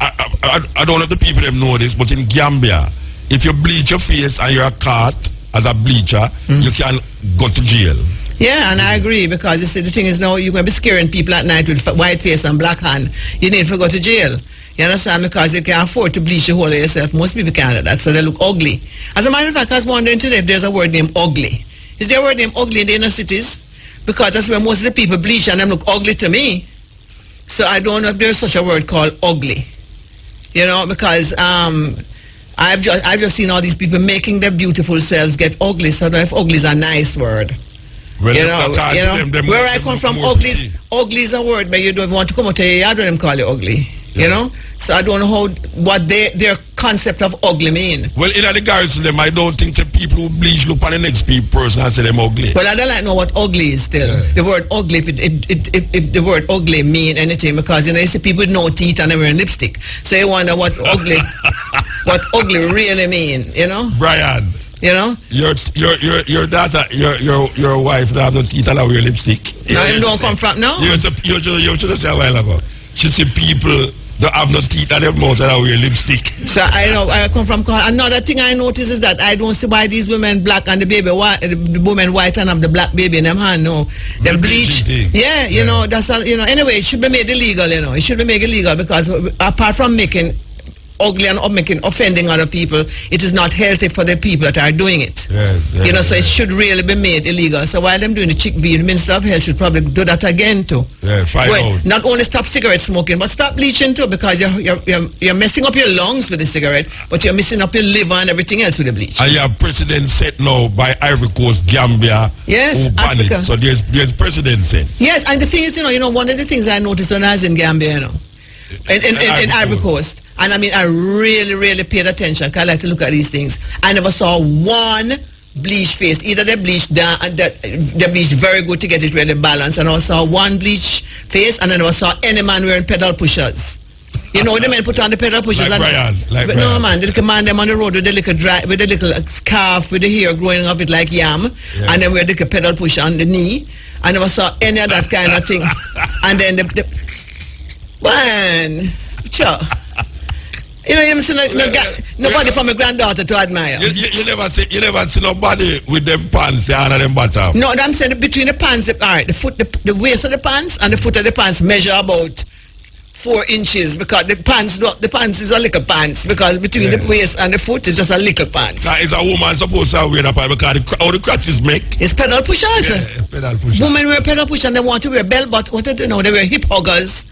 I don't know if the people them know this, but in Gambia, if you bleach your face and you're caught as a bleacher, you can go to jail. Yeah, and I agree, because you see, the thing is now you're going to be scaring people at night with white face and black hand. You need to go to jail. You understand? Because you can't afford to bleach the whole of yourself. Most people can't do that, so they look ugly. As a matter of fact, I was wondering today if there's a word named ugly. Is there a word named ugly in the inner cities? Because that's where most of the people bleach and them look ugly to me. So I don't know if there's such a word called ugly. You know, because I've just seen all these people making their beautiful selves get ugly. So I don't know if ugly is a nice word. Well, you know, where I come from, ugly is a word, but you don't want to come out to your yard when them call you ugly. You know? So I don't know what their concept of ugly mean. Well, in the garrison them, I don't think the people who bleach look on the next person and say them ugly. Well, I don't like know what ugly is still. Yeah. The word ugly, if the word ugly mean anything, because you know you see people with no teeth and they're wearing lipstick. So you wonder what ugly really mean, you know? Brian. You know? Your daughter, your wife don't have no teeth and wear lipstick. No, you don't come from You should have said a while ago. She see people don't have no teeth and their mouth and wear lipstick. So I come from. Another thing I notice is that I don't see why these women black and the baby white, the woman white and have the black baby in them hand. No, they bleach. Yeah, you know that's you know. Anyway, it should be made illegal. You know, it should be made illegal because apart from making ugly and offending other people, it is not healthy for the people that are doing it. You know, so it should really be made illegal. So while I'm doing the Chick V, the Minister of Health should probably do that again too. Not only stop cigarette smoking, but stop bleaching too, because you're messing up your lungs with the cigarette, but you're messing up your liver and everything else with the bleach. And you have precedent set now by Ivory Coast, Gambia, yes, Africa. So there's precedent set. Yes, and the thing is, you know, one of the things I noticed when I was in Gambia, you know, in Ivory Coast. And I mean, I really paid attention because I like to look at these things. I never saw one bleached face. Either they bleached down and they bleached very good to get it really balanced. And I saw one bleached face, and I never saw any man wearing pedal pushers. You know, the men put on the pedal pushers. Like Brian. No, man, the little man them on the road with the little scarf with the hair growing up it like yam, and then wear the pedal pusher on the knee. I never saw any of that kind of thing. And then sure. You know, you see nobody from a granddaughter to admire. You never see nobody with them pants, the under them bottom. No, I'm saying between the pants, all right, the waist of the pants and the foot of the pants measure about 4 inches, because the pants is a little pants, because between the waist and the foot is just a little pants. Now, is a woman supposed to wear that because how the crutches make? It's pedal pushers. Yeah, pedal pushers. Women wear pedal pushers and they want to wear bell bottom. What do you know? They wear hip huggers,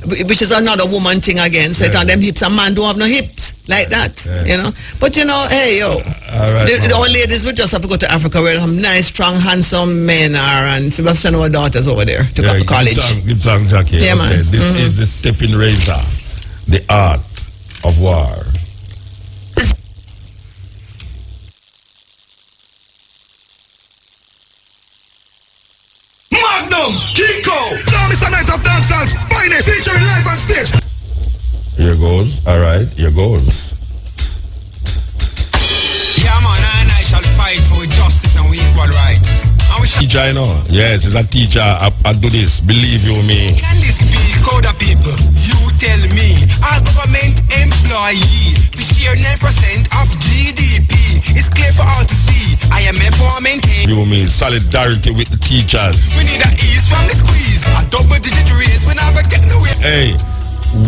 which is another woman thing again. So it's on them hips, and man don't have no hips like that, you know. But you know, hey yo, the old ladies will just have to go to Africa where some nice, strong, handsome men are, and Sebastian our daughters over there to go to college. Give thanks, Jackie. Yeah, man. This is the stepping razor, the art of war. Magnum, Kiko, now Mr. Night of Dance's finest, featuring live on stage. Here goes. All right, here goes. Yeah, man, I shall fight for justice and we equal Teacher, you know. Yes, it's a teacher. I do this. Believe you me. Can this be Coda people? You tell me. All government employee to share 9% of GDP. It's clear for all to see. IMF for maintain. You mean solidarity with the teachers. We need a ease from the squeeze. A double-digit raise. We're not gonna get nowhere. Hey,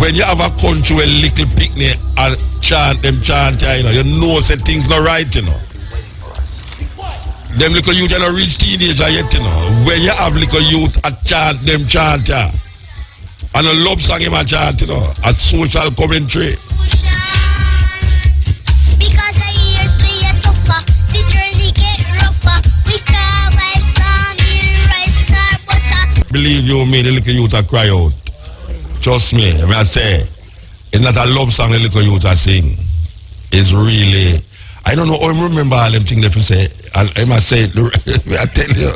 when you have a country where little picnic and chant, you know say things not right, you know. Them little youth are not reach teenager yet, you know. When you have little youth a chant, yeah. And a love song him a chant, you know. A social commentary. Because the years we are suffer, the journey get rougher. We can't wait down here, rice, star, butter. Believe you me, the little youth a cry out. Trust me, I say, it's not a love song the little youth a sing. It's really, I don't know, I remember all them things they say. I must say, I tell you,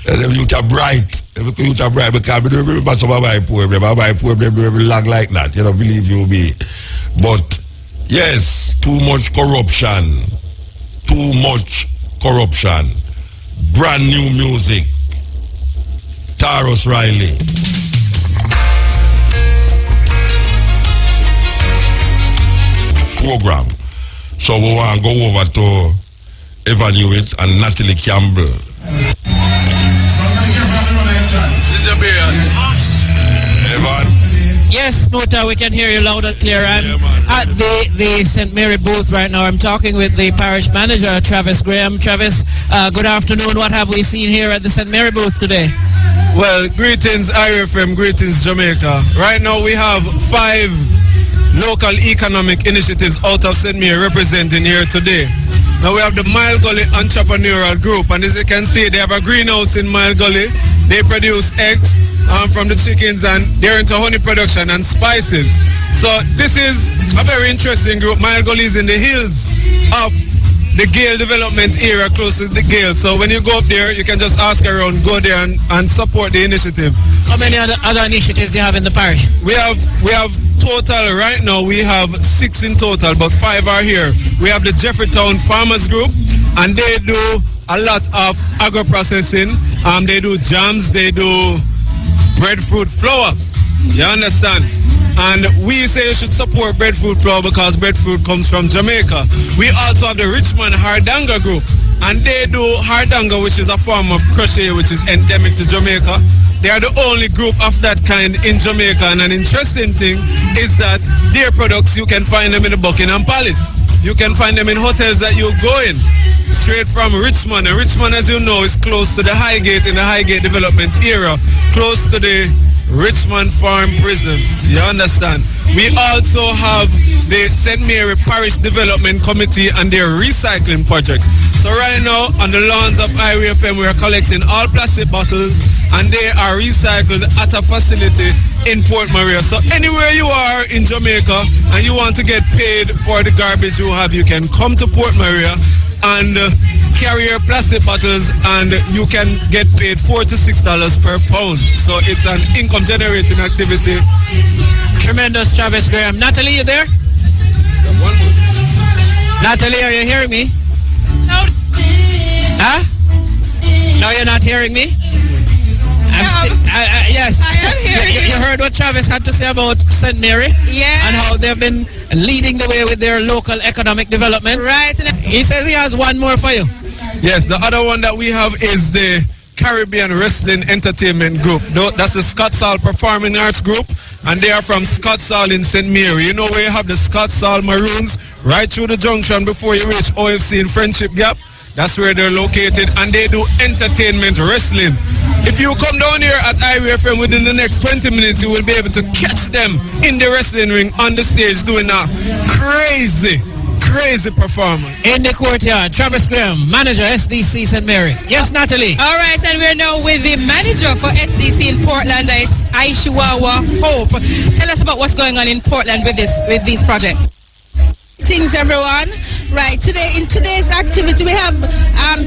them youth are bright. Them youth are bright because I don't remember some of my poor, they long like that, you know, believe you me. But, yes, too much corruption. Brand new music. Tarrus Riley. Program. So we want to go over to Evan Hewitt and Natalie Campbell. Evan? Yes, Nota, we can hear you loud and clear. I'm at the St. Mary booth right now. I'm talking with the parish manager, Travis Graham. Travis, good afternoon. What have we seen here at the St. Mary booth today? Well, greetings IRFM, greetings Jamaica. Right now we have 5 local economic initiatives out of St. Mary representing here today. Now we have the Mile Gully Entrepreneurial Group, and as you can see, they have a greenhouse in Mile Gully. They produce eggs from the chickens, and they're into honey production and spices. So this is a very interesting group. Mile Gully is in the hills of the Gale development area, close to the Gale. So when you go up there, you can just ask around, go there and support the initiative. How many other initiatives do you have in the parish? We have total right now, we have 6 in total, but 5 are here. We have the Jeffreytown Farmers Group, and they do a lot of agro-processing. They do jams, they do breadfruit flour. You understand? And we say you should support breadfruit flour because breadfruit comes from Jamaica. We also have the Richmond Hardanga Group, and they do hardanga, which is a form of crochet which is endemic to Jamaica. They are the only group of that kind in Jamaica, and an interesting thing is that their products, you can find them in the Buckingham Palace. You can find them in hotels that you go in, straight from Richmond. And Richmond, as you know, is close to the Highgate, in the Highgate development area, close to the Richmond Farm Prison. You understand? We also have the St. Mary Parish Development Committee and their recycling project. So right now, on the lawns of IRFM, we are collecting all plastic bottles, and they are recycled at a facility in Port Maria. So anywhere you are in Jamaica and you want to get paid for the garbage you have, you can come to Port Maria and carry your plastic bottles, and you can get paid $4 to $6 per pound. So it's an income generating activity. Tremendous, Travis Graham. Natalie, you there? Natalie, are you hearing me? No. Huh? No, you're not hearing me? Yes. I am hearing you heard what Travis had to say about St. Mary? Yeah. And how they've been leading the way with their local economic development. Right. He says he has one more for you. Yes, the other one that we have is the Caribbean Wrestling Entertainment Group. That's the Scottsall Performing Arts Group, and they are from Scottsall in St. Mary. You know where you have the Scottsall Maroons right through the junction before you reach OFC in Friendship Gap? That's where they're located, and they do entertainment wrestling. If you come down here at IRFM within the next 20 minutes, you will be able to catch them in the wrestling ring on the stage doing a crazy performance. In the courtyard, Travis Graham, manager, SDC St. Mary. Yes, Natalie. All right, and we're now with the manager for SDC in Portland. It's Aishiwawa Hope. Tell us about what's going on in Portland with these projects. Greetings, everyone. Right, in today's activity, we have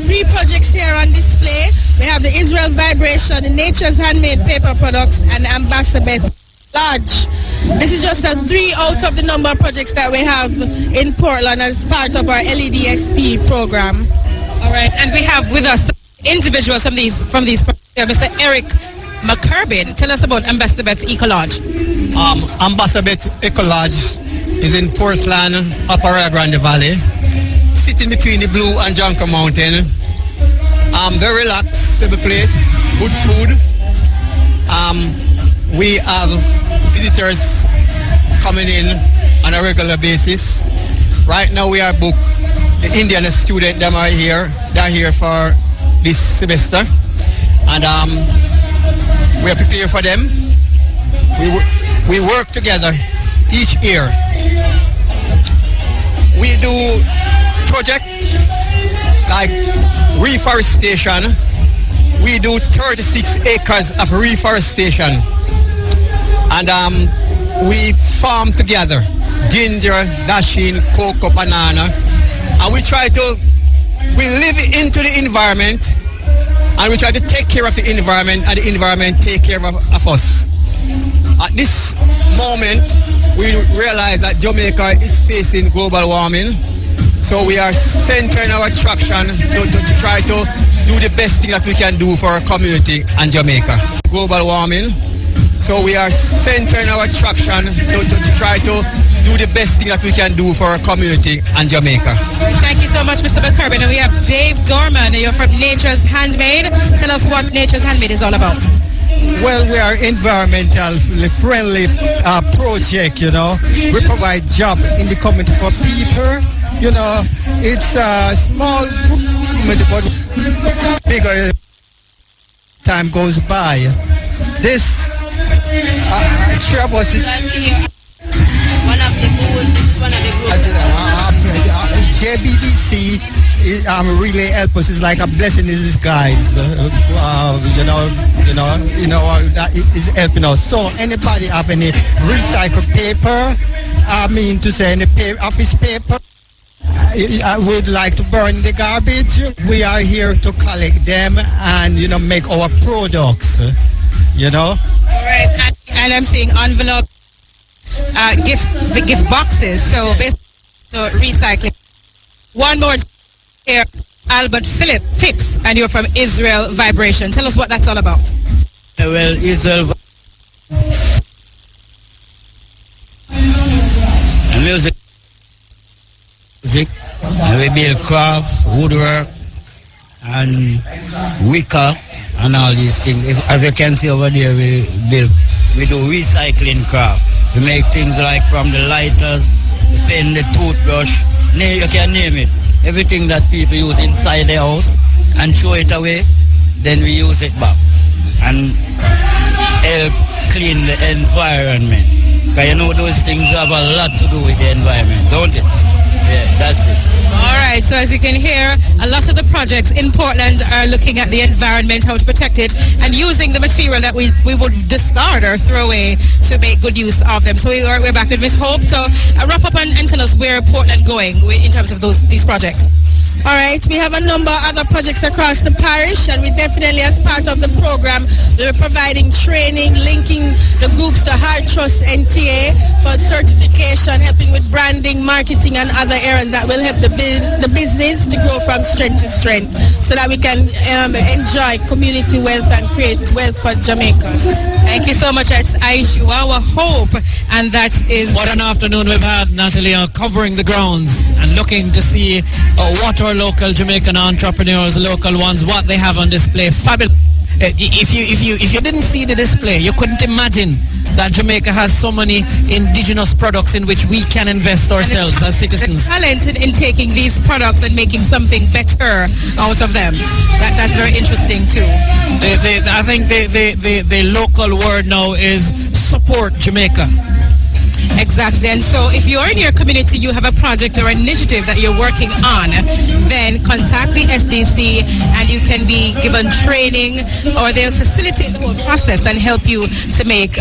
3 projects here on display. We have the Israel Vibration, the Nature's Handmade Paper Products, and Ambassador Lodge. This is just 3 out of the number of projects that we have in Portland as part of our LEDXP program. All right, and we have with us individuals from these Mr. Eric McCurbin. Tell us about Ambassador Beth Eco Lodge. Ambassador Beth Eco Lodge is in Portland, Upper Rio Grande Valley, sitting between the Blue and Jonker Mountain. Very relaxed place, good food. We have visitors coming in on a regular basis. Right now we are booked. The Indian students them are here. They're here for this semester, and we are prepared for them. We work together each year. We do project like reforestation. We do 36 acres of reforestation, and we farm together ginger, dasheen, cocoa, banana, and we live into the environment, and we try to take care of the environment, and the environment take care of us. At this moment, we realize that Jamaica is facing global warming, so we are centering our attraction to try to do the best thing that we can do for our community and Jamaica. Global warming, so we are centering our attraction to try to do the best thing that we can do for our community and Jamaica. Thank you so much, Mr. McCurbin. And we have Dave Dorman. You're from Nature's Handmade. Tell us what Nature's Handmade is all about. Well, we are environmentally friendly project, you know. We provide job in the community for people. You know, it's a small community, but bigger time goes by. This Trevor is one of the groups. JBDC really help us. It's like a blessing in disguise. That is helping us. So anybody have any recycled paper? Any office paper? I would like to burn the garbage. We are here to collect them and make our products. All right, and I'm seeing envelope, gift boxes. So basically, recycling. One more here, Albert Phipps, and you're from Israel Vibration. Tell us what that's all about. Well, Israel music, and we build craft, woodwork, and wicker, and all these things. As you can see over there, we do recycling craft. We make things like from the lighters, the pen, the toothbrush, you can name it. Everything that people use inside their house and throw it away, then we use it back and help clean the environment. Because those things have a lot to do with the environment, don't it? Yeah, that's it. All right, so as you can hear, a lot of the projects in Portland are looking at the environment, how to protect it, and using the material that we would discard or throw away to make good use of them. So we're back with Ms. Hope to wrap up and tell us where Portland going in terms of these projects. All right, we have a number of other projects across the parish, and we definitely, as part of the program, we're providing training, linking the groups to Hard Trust NTA for certification, helping with branding, marketing, and other areas that will help the business to grow from strength to strength, so that we can enjoy community wealth and create wealth for Jamaicans. Thank you so much. It's Aishuawa Hope, and that is... What an afternoon we've had, Natalie, covering the grounds and looking to see what our local Jamaican entrepreneurs, local ones, what they have on display. Fabulous. If you didn't see the display, you couldn't imagine that Jamaica has so many indigenous products in which we can invest ourselves as citizens. The talent in taking these products and making something better out of them. That's very interesting too. I think the local word now is support Jamaica. Exactly. And so if you're in your community, you have a project or initiative that you're working on, then contact the SDC and you can be given training, or they'll facilitate the whole process and help you to make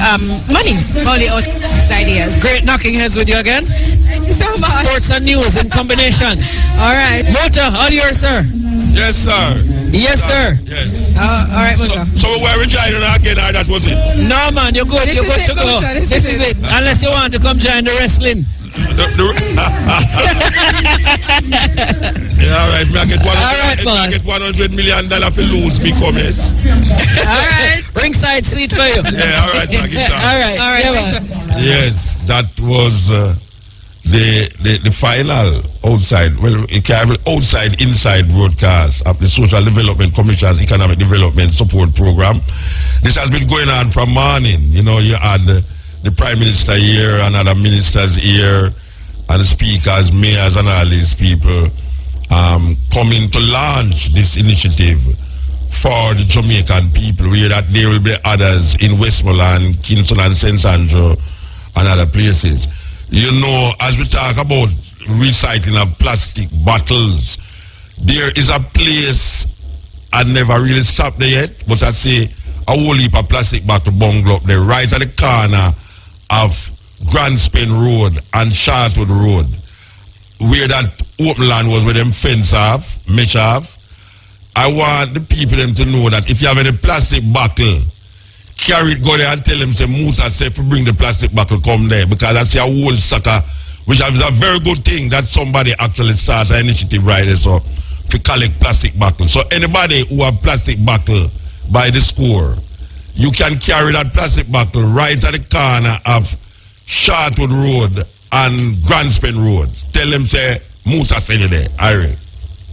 money out of these ideas. Great knocking heads with you again. Thank you so much. Sports and news in combination. All right. Mota, all yours, sir. Yes, sir. Yes, sir. Yes. All right, Mota. So we're joining again, that was it? No, man, you're good. You're good to go. This is it. Unless you want to come join the wrestling. Yeah, all right. I get boss. $100 million for lose me comment. All right. Ringside seat for you. Yeah, all right. All right. Yes, that was the final outside. Well, it can have outside inside broadcast of the Social Development Commission's Economic Development Support Program. This has been going on from morning. You know, you had the Prime Minister here and other ministers here, and the speakers, mayors, and all these people coming to launch this initiative for the Jamaican people. We hear that there will be others in Westmoreland, Kingston and St. Andrew and other places. You know, as we talk about recycling of plastic bottles, there is a place I never really stopped there yet, but I see a whole heap of plastic bottle bungalow up there, right at the corner of Grand Spain Road and Chartwood Road, where that open land was, where them fence off, mesh off. I want the people them to know that if you have any plastic bottle, carry it, go there and tell them, say, Musa said, to bring the plastic bottle, come there, because that's a whole sucker, which is a very good thing that somebody actually starts an initiative right there, so to collect plastic bottles. So anybody who have plastic bottle by the score, you can carry that plastic bottle right at the corner of Chartwood Road and Grand Spain Road. Tell them, say, Musa said it there. All right.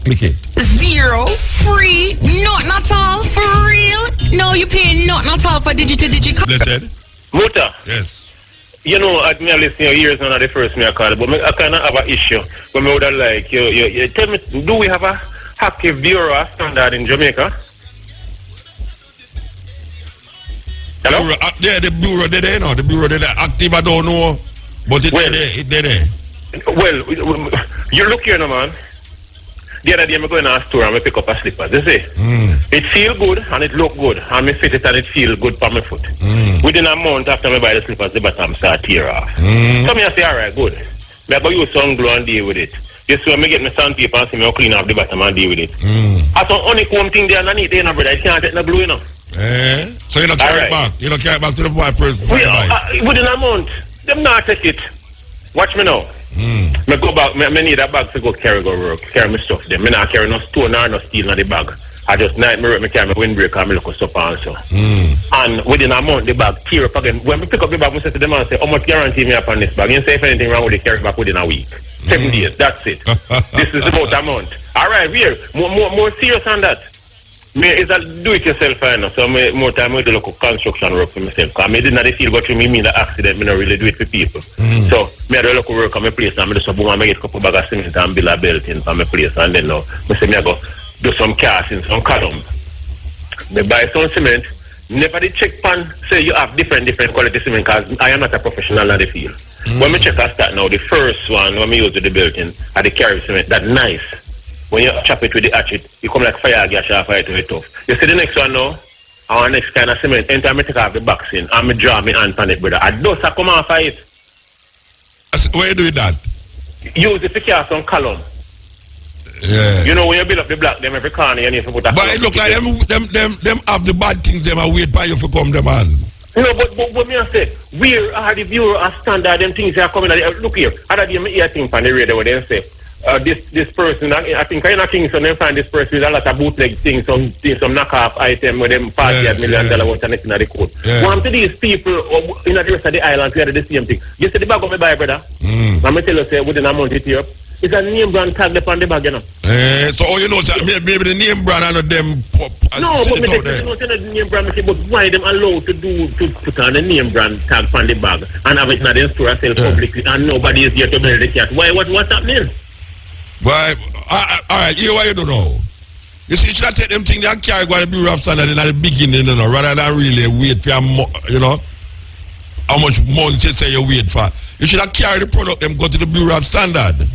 Click it. 0 free, nothing at all, for real. No, you pay nothing at all for digital. Let's say. Muta. Yes. You know, I me listen your years now, the first me I call, but I kind of have an issue. But me would have like, you tell me, do we have a active bureau standard in Jamaica? Hello? Yeah, the bureau there, no. The bureau there active, I don't know, but it's there. Well, you look here, no, man. The other day, I'm going to a store and I pick up a slipper. You see? It feel good and it look good. And I fit it and it feel good for my foot. Within a month after I buy the slippers, the bottom start tear off. So I say, all right, good. I go use sun glue and deal with it. Just so I get my sandpaper and see me clean off the bottom and deal with it. I saw honeycomb thing there underneath there, brother. You can't take no glue, you know. So you don't carry it back? You don't carry it back to the person? Within a month. Them not take it. Watch me now. Me go back, me need a bag to go carry work, carry my stuff there. Me not carry no stone or no steel in the bag. I just nightmare me carry my windbreaker and me look stuff and so. And within a month the bag tear up again. When we pick up the bag, we say to them and say, how much guarantee me upon this bag? You say if anything wrong with it, carry it back within a week. 7 days, that's it. This is about a month. Alright, here, more serious than that. Me is a do-it-yourself, so more time I do local construction work for myself. Because I did not feel what you mean the accident, me not really do it for people. So, me I do local work on my place, and I do some boom, and I get a couple bags of cement and build a building for my place, and then now, I say, I go do some casting, some column. Me buy some cement, never did check pan, say you have different quality cement, because I am not a professional in the field. When me check I start now, the first one, when me use with the building, I the carry cement, that nice. When you chop it with the hatchet, you come like fire gas or fire to it tough. You see the next one now? Our next kind of cement, enter me take off the box in and me draw me hand on it, brother. I dust I come off of it. Where you do that? Use it to cast some column. Yeah. You know when you build up the block, them every corner you need to put a. But it look like them have the bad things, them are wait for you to come them on. No, but me I say, where are the bureau of standard, them things that are coming? Look here, other day me hear thing from the radio where they say, this person, I think in Kingston, they find this person with a lot of bootleg things, some knockoff item with them $40 million worth and anything in the code. One to these people in the rest of the island, we had the same thing. You see the bag of my buy, brother? I'm tell you, say, within a month, it's up. It's a name brand tag upon the bag, you know. So, you know, maybe the name brand and them pop. No, but you know, the name brand, but why them allowed to put on the name brand tag on the bag and have it in the store and sell publicly and nobody is here to build the cat? Why, what's happening? Well, alright, here what you do know. You see, you should take them things and carry go to the Bureau of Standard in the beginning, you know, rather than really wait for, you know, how much months you say you wait for. You should have carry the product, them go to the Bureau of Standard.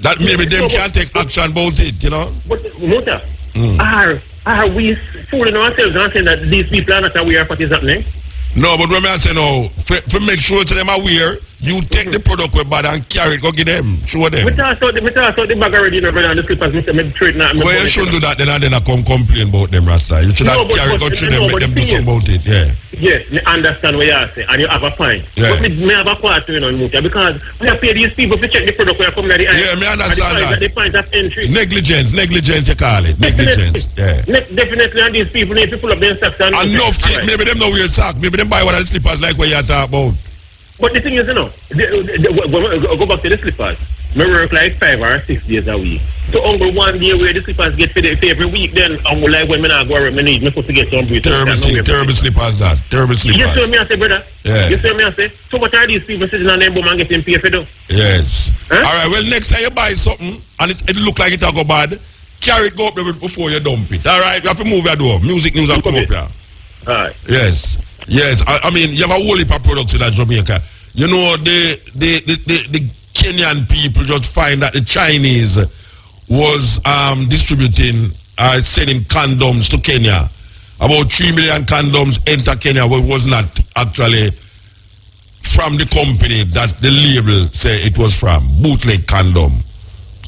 That maybe them can't take action about it, you know. But, Muta, are we fooling ourselves and saying that these people are not aware of what is happening? No, but when I say no, for make sure to them aware, You take the product with bad and carry it, go give them. Show them. Me toss out the bag already, brother, and the slippers, me trade now. Well, you shouldn't do that then and then I come complain about them, Rasta. You should have carry it, go to them, make them do something about it, yeah. Yes, me understand what you are saying, and you have a point. Yeah. But me have a part to Mutia, because we have paid these people to check the product when you come to the Yeah, me understand that. The point of entry. Negligence you call it. Negligence, yeah. Definitely, and these people need to pull up their stocks. Enough, maybe them know weird sock. Maybe them buy one of the slippers like what you talk about. But the thing is, go back to the slippers. I work like 5 or 6 days a week. So only one day where the slippers get fed every week, then I'm like when I go where I need, I'm supposed to get some breeze. Terrible slippers that. Terrible slippers. You see what me I say, brother? Yeah. You see what me I say? So much are these people sitting on them bum and getting paid for them? Yes. Huh? Alright, well next time you buy something and it look like it go bad, carry it go up there before you dump it. Alright, you have to move your door. Music news will come up here. Alright. Yes. Yes. I mean you have a whole heap of products in that Jamaica. You know the Kenyan people just find that the Chinese was distributing selling condoms to Kenya. About 3 million condoms enter Kenya, but it was not actually from the company that the label say it was from. Bootleg condom.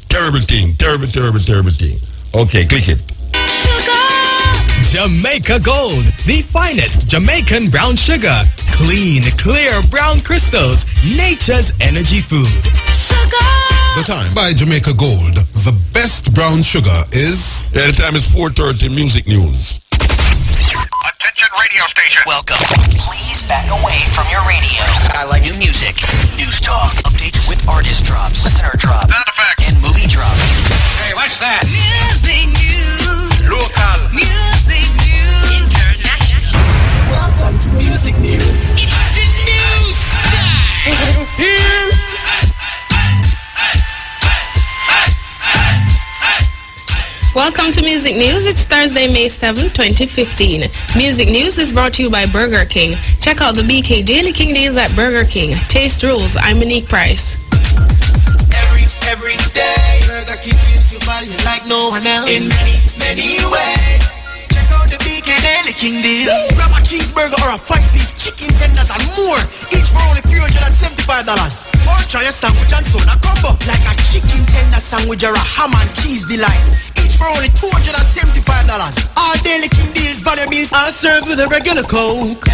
Terrible thing. Terrible thing. Okay, click it. Jamaica Gold, the finest Jamaican brown sugar. Clean, clear brown crystals. Nature's energy food. The time by Jamaica Gold. The best brown sugar is... Yeah, the time is 4:30, music news. Attention radio station. Welcome. Please back away from your radio. I like new music, news talk, updates with artist drops, listener drops, sound effects, and movie drops. Hey, what's that? Music news. Local. Music news. International. Welcome to Music News. It's the news time. Here. Welcome to Music News. It's Thursday, May 7, 2015. Music News is brought to you by Burger King. Check out the BK Daily King Days at Burger King. Taste rules. I'm Monique Price. Every day, Burger King gives you value like no one else. In many ways. Check out the BK Daily King Deals. Grab a cheeseburger or a 5-piece chicken tenders and more, each for only $375. Or try a sandwich and soda combo, like a chicken tender sandwich or a ham and cheese delight, each for only $275. Our Daily King Deals value meals are served with a regular Coke.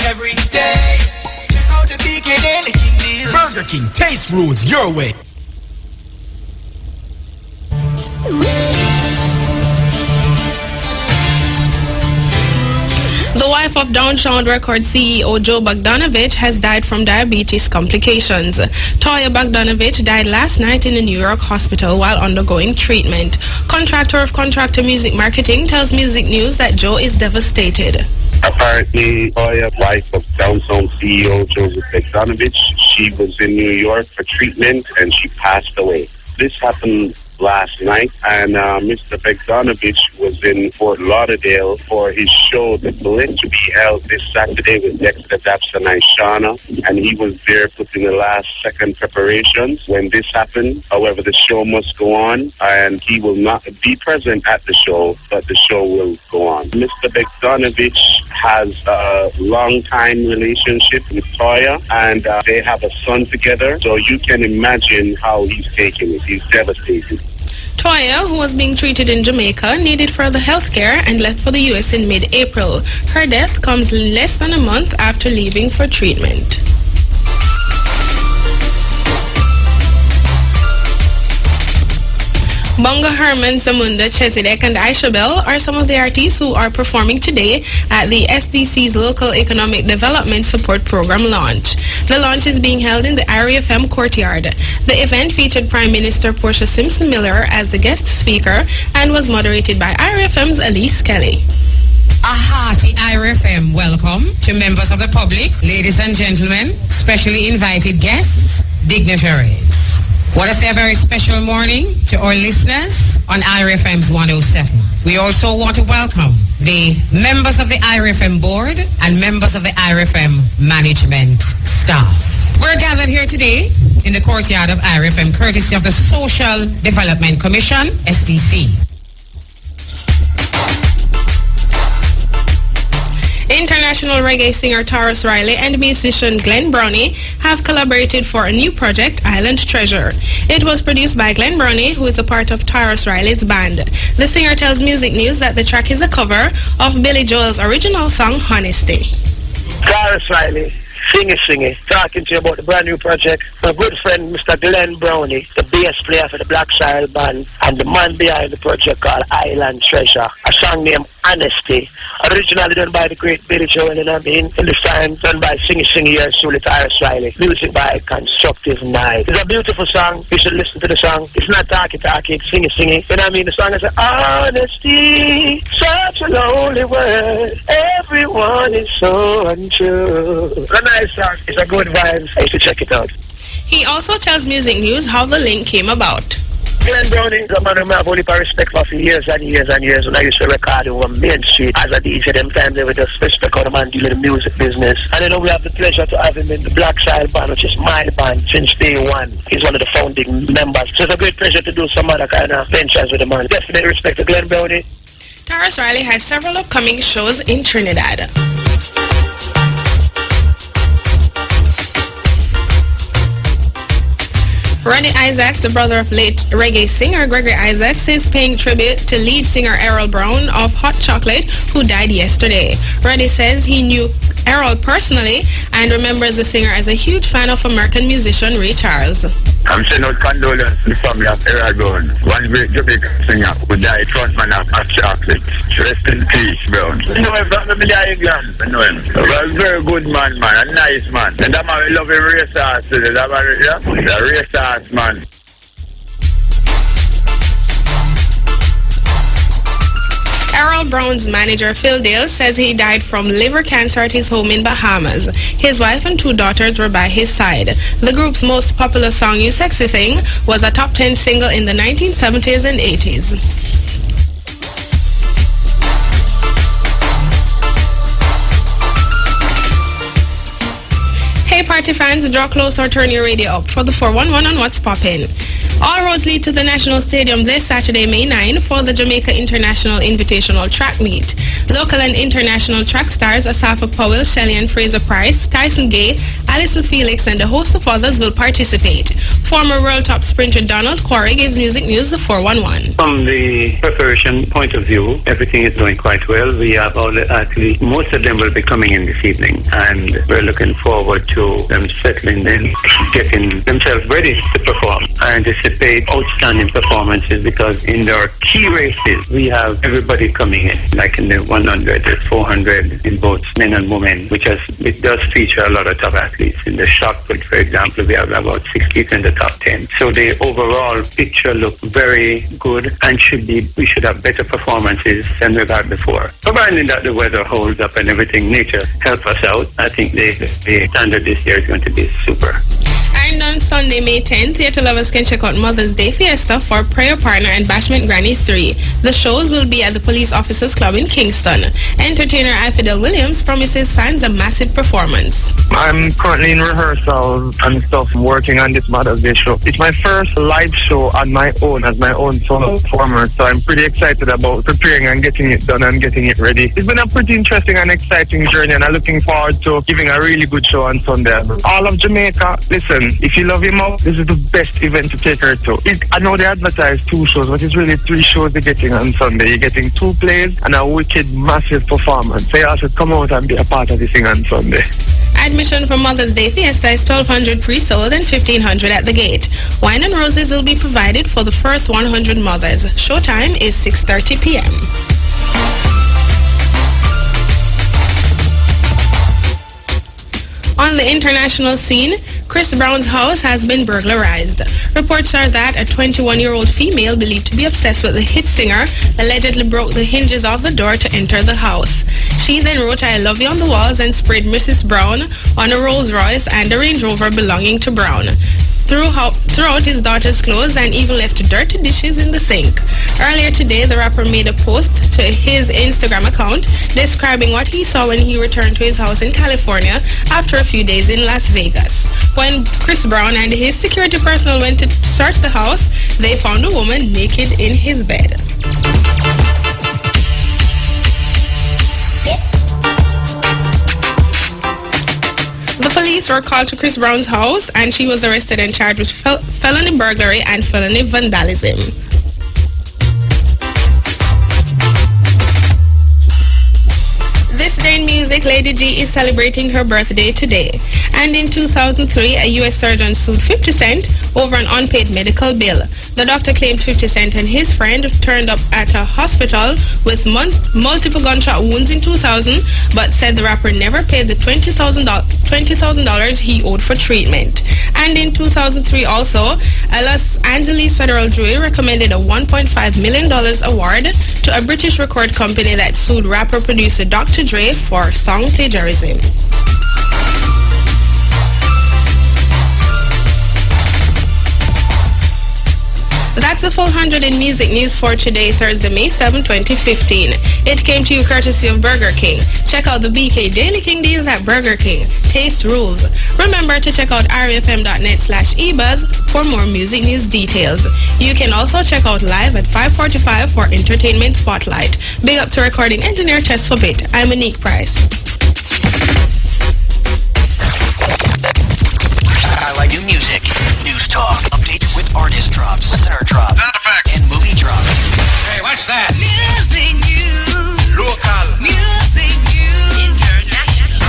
Every day. Check out the BK Daily King Deals. Burger King, taste rules your way. The wife of Downtown Records CEO Joe Bogdanovich has died from diabetes complications. Toya Bogdanovich died last night in a New York hospital while undergoing treatment. Contractor of Contractor Music Marketing tells Music News that Joe is devastated. Apparently, Toya, wife of Downtown CEO Joseph Bogdanovich, she was in New York for treatment and she passed away. This happened last night, and Mr. Bogdanovich was in Fort Lauderdale for his show, The Blitz, to be held this Saturday with Dexter Daps and Ishana, and he was there putting the last second preparations when this happened. However, the show must go on, and he will not be present at the show, but the show will go on. Mr. Bogdanovich has a long-time relationship with Toya, and they have a son together, so you can imagine how he's taking it. He's devastated. Toya, who was being treated in Jamaica, needed further health care and left for the U.S. in mid-April. Her death comes less than a month after leaving for treatment. Bonga Herman, Zamunda, Chesedek, and Aisha Bell are some of the artists who are performing today at the SDC's Local Economic Development Support Program launch. The launch is being held in the IRFM courtyard. The event featured Prime Minister Portia Simpson Miller as the guest speaker and was moderated by IRFM's Elise Kelly. A hearty IRFM welcome to members of the public, ladies and gentlemen, specially invited guests, dignitaries. Want to say a very special morning to our listeners on IRFM's 107. We also want to welcome the members of the IRFM board and members of the IRFM management staff. We're gathered here today in the courtyard of IRFM courtesy of the Social Development Commission, SDC. International reggae singer Taurus Riley and musician Glenn Brownie have collaborated for a new project, Island Treasure. It was produced by Glenn Brownie, who is a part of Taurus Riley's band. The singer tells Music News that the track is a cover of Billy Joel's original song, Honesty. Taurus Riley, singy, talking to you about the brand new project. My good friend, Mr. Glenn Brownie, the bass player for the Black Soil Band, and the man behind the project called Island Treasure, a song named Honesty, originally done by the great Billy Joel, you know what I mean? And this time done by Singy here, Suli Taurus Riley. Music by Constructive Night. It's a beautiful song. You should listen to the song. It's not talky, it's singy. You know what I mean? The song is honesty, such a lonely word. Everyone is so untrue. It's a nice song. It's a good vibe. I used to check it out. He also tells Music News how the link came about. Glenn Brownie is a man who I have only respect for years and years and years. When I used to record on Main Street as a DJ, them time they would just respect how the man deal in the music business. And you know, we have the pleasure to have him in the Black Soil Band, which is my band, since day one. He's one of the founding members. So it's a great pleasure to do some other kind of ventures with the man. Definitely respect to Glenn Brownie. Taurus Riley has several upcoming shows in Trinidad. Ronnie Isaacs, the brother of late reggae singer Gregory Isaacs, is paying tribute to lead singer Errol Brown of Hot Chocolate, who died yesterday. Ronnie says he knew Errol personally and remembers the singer as a huge fan of American musician Ray Charles. I'm sending out condolences to the family of Errol Brown, one great Jamaican singer who died frontman of Hot Chocolate. Rest in peace, Brown. You know him from the England. I know him. He was a very good man, a nice man. And that man, we love him racehorse. That man, yeah? The racehorse man. Errol Brown's manager, Phil Dale, says he died from liver cancer at his home in Bahamas. His wife and 2 daughters were by his side. The group's most popular song, You Sexy Thing, was a top 10 single in the 1970s and 80s. Hey party fans, draw close or turn your radio up for the 411 on What's Poppin'. All roads lead to the National Stadium this Saturday, May 9, for the Jamaica International Invitational Track Meet. Local and international track stars Asafa Powell, Shelley and Fraser Price, Tyson Gay, Alison Felix, and a host of others will participate. Former world top sprinter Donald Quarry gives Music News the 411. From the preparation point of view, everything is going quite well. We have all the athletes, most of them will be coming in this evening, and we're looking forward to them settling in, getting themselves ready to perform. I anticipate outstanding performances because in their key races, we have everybody coming in, like in the 100, the 400 in both men and women, it does feature a lot of top athletes. In the shot put, for example, we have about 6 people in the top 10. So the overall picture looks very good and we should have better performances than we've had before. Providing that the weather holds up and everything, nature helps us out, I think the standard this year is going to be super. And on Sunday, May 10th, theatre lovers can check out Mother's Day Fiesta for Prayer Partner and Bashment Granny 3. The shows will be at the Police Officers Club in Kingston. Entertainer Alfidel Williams promises fans a massive performance. I'm currently in rehearsal and stuff, working on this Mother's Day show. It's my first live show on my own, as my own solo performer, so I'm pretty excited about preparing and getting it done and getting it ready. It's been a pretty interesting and exciting journey, and I'm looking forward to giving a really good show on Sunday. All of Jamaica, listen, if you love him out, this is the best event to take her to. I know they advertise 2 shows, but it's really 3 shows they're getting on Sunday. You're getting 2 plays and a wicked, massive performance. So you also come out and be a part of this thing on Sunday. Admission for Mother's Day Fiesta is $1,200 pre-sold and $1,500 at the gate. Wine and roses will be provided for the first 100 mothers. Showtime is 6:30 p.m. On the international scene, Chris Brown's house has been burglarized. Reports are that a 21-year-old female believed to be obsessed with the hit singer allegedly broke the hinges of the door to enter the house. She then wrote "I love you" on the walls and sprayed Mrs. Brown on a Rolls Royce and a Range Rover belonging to Brown. Throughout his daughter's clothes and even left dirty dishes in the sink. Earlier today, the rapper made a post to his Instagram account describing what he saw when he returned to his house in California after a few days in Las Vegas. When Chris Brown and his security personnel went to search the house, they found a woman naked in his bed. Police were called to Chris Brown's house and she was arrested and charged with felony burglary and felony vandalism. This day in music, Lady G is celebrating her birthday today. And in 2003, a U.S. surgeon sued 50 Cent over an unpaid medical bill. The doctor claimed 50 Cent and his friend turned up at a hospital with multiple gunshot wounds in 2000, but said the rapper never paid the $20,000 he owed for treatment. And in 2003 also, a Los Angeles federal jury recommended a $1.5 million award to a British record company that sued rapper-producer Dr. Dre for song plagiarism. That's the full 100 in music news for today, Thursday, May 7, 2015. It came to you courtesy of Burger King. Check out the BK Daily King deals at Burger King. Taste rules. Remember to check out rfm.net/ebuzz for more music news details. You can also check out live at 5:45 for Entertainment Spotlight. Big up to recording engineer Tess Forbit. I'm Monique Price. Highlight new music, news talk, updates with artist drops, listener drops, and movie drops. Hey, what's that? Music news. Local. Music news. International.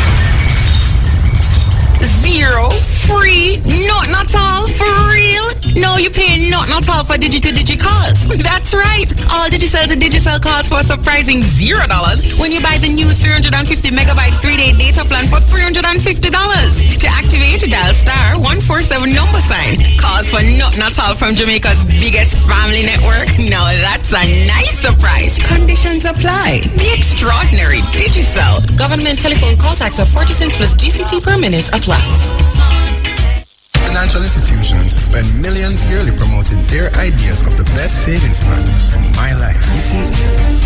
Zero. Free. Not at all. For real. No, you pay not at all for Digi calls. That's right. All Digicel to Digicel calls for a surprising $0 when you buy the new 350 megabyte 3-day data plan for $350. To activate, dial *147 $. Calls for not at all from Jamaica's biggest family network. Now that's a nice surprise. Conditions apply. The extraordinary Digicel. Government telephone call tax of 40 cents plus GCT per minute applies. Financial institutions spend millions yearly promoting their ideas of the best savings plan for my life. You see,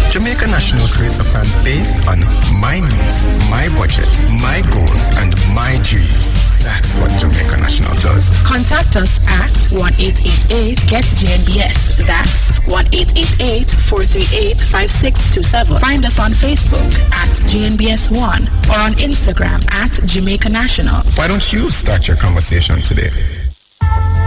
Jamaica National creates a plan based on my needs, my budget, my goals, and my dreams. That's what Jamaica National does. Contact us at 1-888-GET-JNBS. That's 1-888-438-5627. Find us on Facebook at JNBS1 or on Instagram at Jamaica National. Why don't you start your conversation today?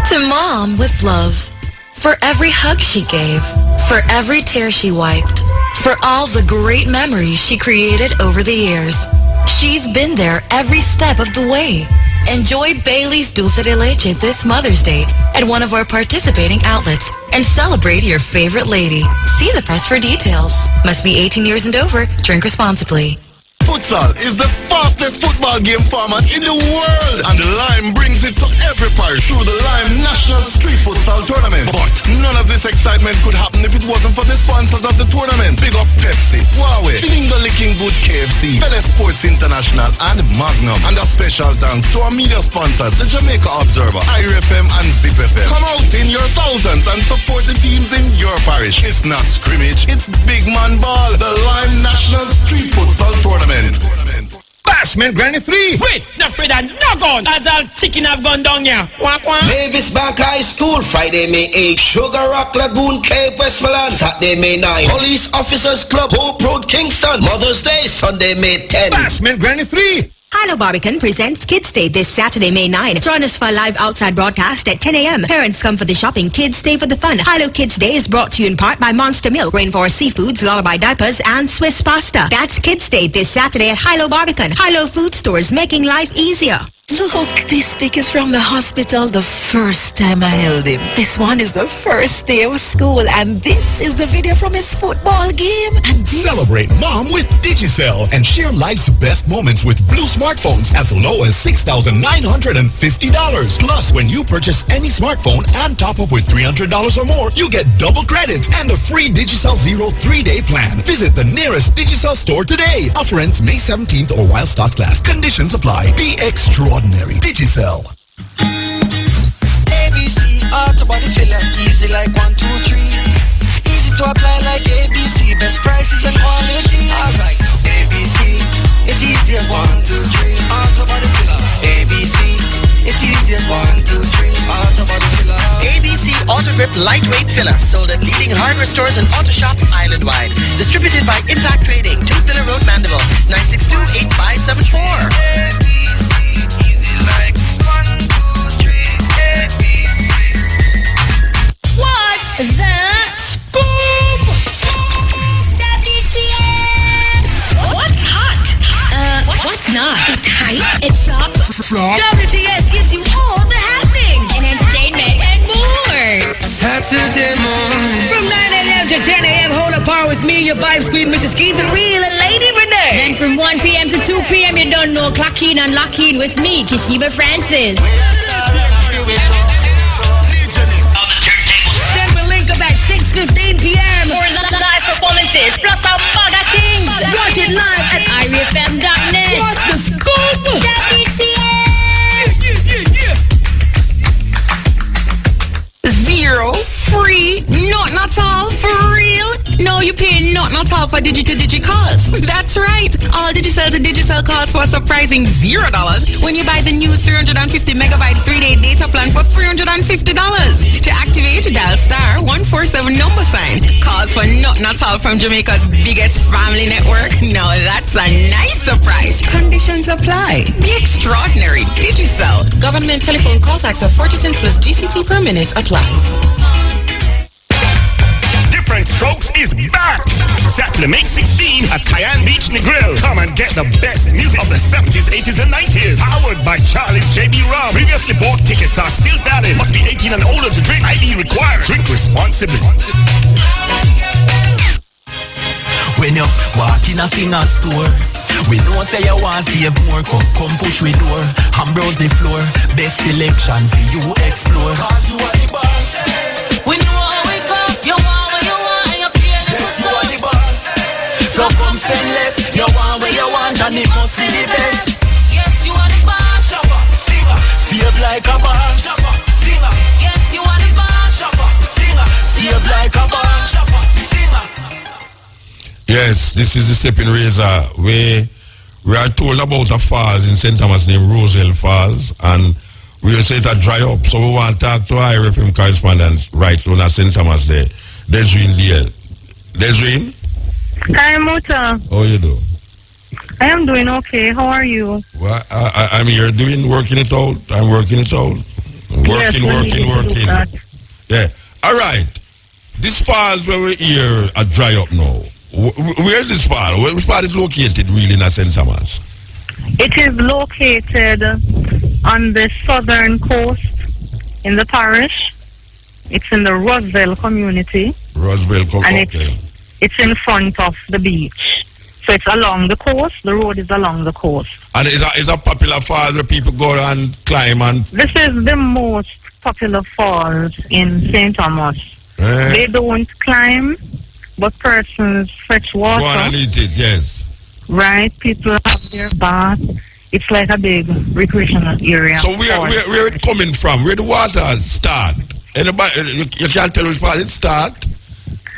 To Mom with love. For every hug she gave. For every tear she wiped. For all the great memories she created over the years. She's been there every step of the way. Enjoy Bailey's Dulce de Leche this Mother's Day at one of our participating outlets and celebrate your favorite lady. See the press for details. Must be 18 years and over. Drink responsibly. Futsal is the fastest football game format in the world, and the Lime brings it to every parish through the Lime National Street Futsal Tournament. But none of this excitement could happen if it wasn't for the sponsors of the tournament. Big up Pepsi, Huawei, Finger Licking Good KFC, Pele Sports International, and Magnum. And a special thanks to our media sponsors, the Jamaica Observer, IRFM, and Zip FM. Come out in your thousands and support the teams in your parish. It's not scrimmage, it's big man ball. The Lime National Street Futsal Tournament. Bashment Granny 3. Wait, not afraid of no gun. As all chicken have gone down here. Walk one. Mavis Bank High School, Friday, May 8. Sugar Rock Lagoon, Cape Westmoreland, Saturday, May 9. Police Officers Club, Hope Road, Kingston, Mother's Day, Sunday, May 10. Bashment Granny 3. Hilo Barbican presents Kids Day this Saturday, May 9. Join us for a live outside broadcast at 10 a.m. Parents come for the shopping, kids stay for the fun. Hilo Kids Day is brought to you in part by Monster Milk, Rainforest Seafoods, Lullaby Diapers, and Swiss Pasta. That's Kids Day this Saturday at Hilo Barbican. Hilo Food Stores, making life easier. Look, this pic is from the hospital the first time I held him. This one is the first day of school, and this is the video from his football game. And Celebrate Mom with Digicel and share life's best moments with Blue smartphones as low as $6,950. Plus, when you purchase any smartphone and top up with $300 or more, you get double credit and a free Digicel Zero 3-day plan. Visit the nearest Digicel store today. Offer ends May 17th or while stocks last. Conditions apply. Be extraordinary. Digicel. ABC Auto Body Filler, easy like 1, 2, 3. Easy to apply like ABC, best prices and quality. Alright, ABC, it's easy as 1, 2, 3. Auto Body Filler, ABC, it's easy as 1, 2, 3. Auto Body Filler. ABC Auto Grip Lightweight Filler, sold at leading hardware stores and auto shops island-wide. Distributed by Impact Trading, 2 Filler Road, Mandeville, 962-8574. flop. WTS gives you all the happenings and entertainment and more. Saturday morning. From 9 a.m. to 10 a.m. hold a par with me, your vibe queen, Mrs. Keep It Real and Lady Renee. Then from 1 p.m. to 2 p.m. you don't know, clock in and lock in with me, Kishiba Francis. Then we'll link up at 6:15 p.m. for live performances plus a bag of things. Watch it live at IRIFM.net. What's the scoop? WTS! Zero, free, not all, for real. No, you pay not all for digi-to-digi calls. That's right. All Digicel to Digicel calls for a surprising $0 when you buy the new 350 megabyte 3-day data plan for $350. To activate, dial *147 $. Calls for not all from Jamaica's biggest family network. Now that's a nice surprise. Conditions apply. The extraordinary Digicel. Government telephone call tax of 40 cents plus GCT per minute applies. Different Strokes is back! Saturday, May 16 at Cayenne Beach Negril. Come and get the best music of the 70s, 80s, and 90s. Powered by Charlie's JB Rum. Previously bought tickets are still valid. Must be 18 and older to drink. ID required. Drink responsibly. When you walk in a singer store, we know say you want to save more. Come push we door and browse the floor. Best selection for you explore. Cause you are the boss. We know how we go. You want what you want and you pay less. Yes, you are the boss. So come spend less. You want what you want and it must be the best. Yes, you are the boss. Shabba, singer. Save like a bar. Shabba, singer. Yes, you are the boss. Shabba, singer. Save like a bar. Shabba, singer. Yes, this is the Stepping Razor. We are told about a falls in St. Thomas named Roselle Falls, and we will say it dry up. So we want to talk to our RFM correspondent right on at St. Thomas there, Desreen DL. Desreen? Hi, Mota. How you do? I am doing okay. How are you? Well, I'm here working it out. I'm working it out. Working. Yeah. All right. This falls where we're here at dry up now. Where is this fall? Where part is located really in St. Thomas? It is located on the southern coast in the parish. It's in the Roswell community. And it's in front of the beach. So it's along the coast. The road is along the coast. And is a popular fall where people go and climb and... This is the most popular falls in St. Thomas. They don't climb, but persons fetch water. Go on and eat it, yes. Right, people have their bath. It's like a big recreational area. So where it coming from? Where the water start? Anybody, you can't tell which part it start?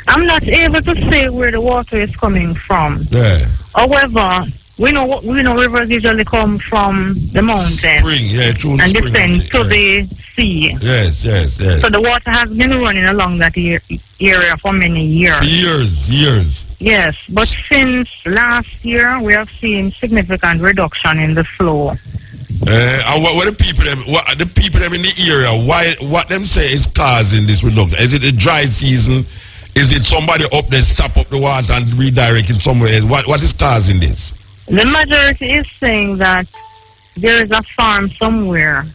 I'm not able to say where the water is coming from. Yeah. However, we know rivers usually come from the mountain. Spring, yeah, true. And descend to the sea. Yes. So the water has been running along that area for many years. Years. Yes, but since last year, we have seen significant reduction in the flow. And what the people them in the area, what them say is causing this reduction? Is it a dry season? Is it somebody up there stop up the water and redirect it somewhere else? What is causing this? The majority is saying that there is a farm somewhere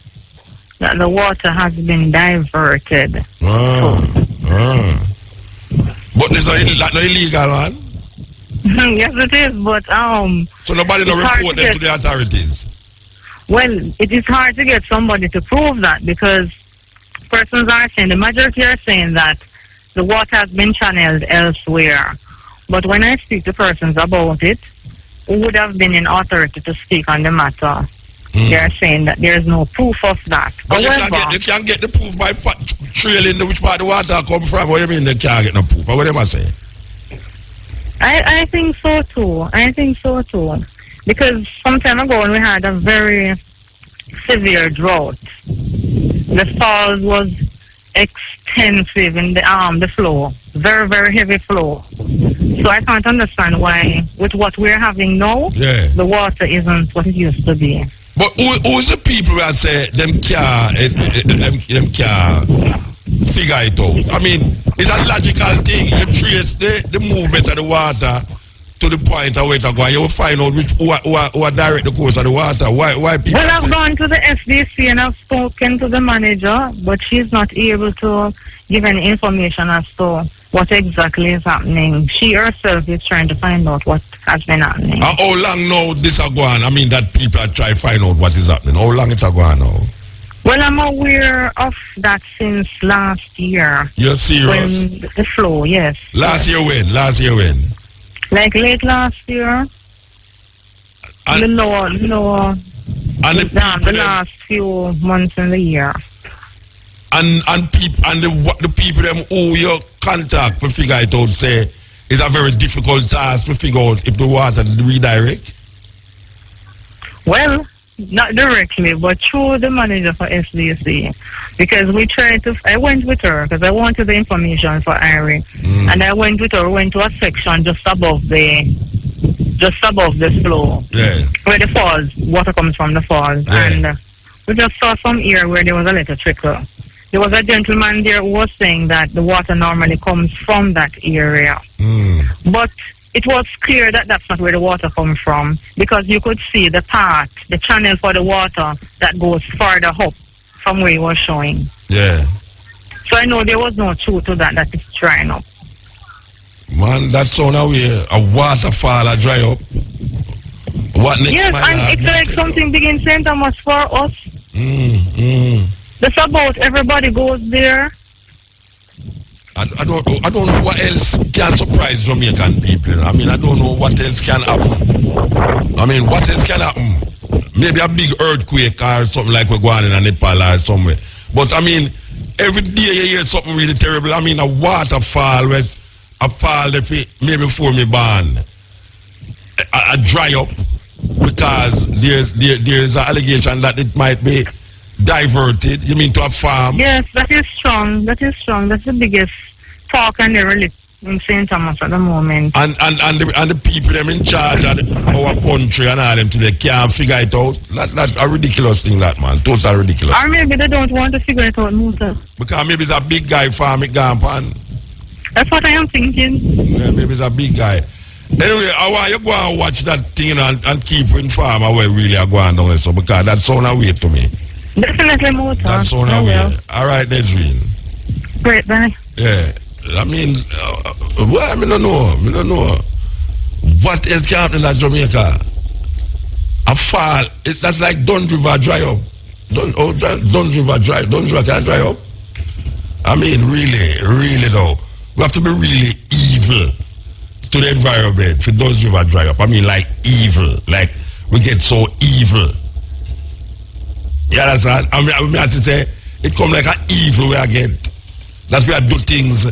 that the water has been diverted. But it's not illegal, man? Yes, it is, but so nobody no report them to the authorities? Well, it is hard to get somebody to prove that because persons are saying, the majority are saying that the water has been channeled elsewhere. But when I speak to persons about it, who would have been in authority to speak on the matter, they are saying that there is no proof of that. But you can't get the proof by trailing which part the water come from. What do you mean they can't get no proof? What am I saying? I think so too. Because some time ago when we had a very severe drought, the falls was extensive in the flow. Very, very heavy flow. So I can't understand why, with what we're having now, the water isn't what it used to be. But who is the people that say them can't figure it out? I mean, it's a logical thing. You trace the movement of the water to the point of where to go. You will find out who are direct the course of the water. Why people? Well, I've gone to the SDC and I've spoken to the manager, but she's not able to give any information as to what exactly is happening. She herself is trying to find out what has been happening. How long now this is going? I mean, that people are trying to find out what is happening. How long it's going now? Well, I'm aware of that since last year. You're serious? When the flow, yes. Last year when? Like late last year. And the last few months in the year. And the people them who you contact to figure it out say it's a very difficult task to figure out if the water redirect. Well, not directly, but through the manager for SDC, because I went with her because I wanted the information for Irie, and I went with her. We went to a section just above the flow, where the falls, water comes from the falls, and we just saw some area where there was a little trickle. There was a gentleman there who was saying that the water normally comes from that area, but it was clear that that's not where the water comes from, because you could see the channel for the water that goes further up from where he was showing. Yeah. So I know there was no truth to that it's drying up. Man, that's on our way. A waterfall a dry up. What next? Yes, and it's like something big in St. Thomas for us. That's about everybody goes there. I don't know what else can surprise Jamaican people. I mean, I don't know what else can happen. What else can happen? Maybe a big earthquake or something like we're going in Nepal or somewhere. But every day you hear something really terrible. A waterfall, a fall maybe before me born, a dry up because there's an allegation that it might be diverted. You mean to a farm? Yes, that is strong. That's the biggest talk and really in St. Thomas at the moment. And the people them in charge of our country and all them today can't figure it out. That's a ridiculous thing, that man. Totally ridiculous. Or maybe they don't want to figure it out, Musa. Because maybe it's a big guy farm it gone pan. That's what I am thinking. Yeah, maybe it's a big guy. Anyway, I want you go and watch that thing and keep informed of where really are going down there, so because that sound away to me. Definitely, Musa. That sound away. All right, Nesreen. Great, bye. Yeah. I don't know. What else can happen in Jamaica? A fall. That's like Don River dry up. Don River can't dry up. Really though. We have to be really evil to the environment for Don River dry up. Like evil. Like we get so evil. You understand? I have to say, it come like an evil way again. That's why I do things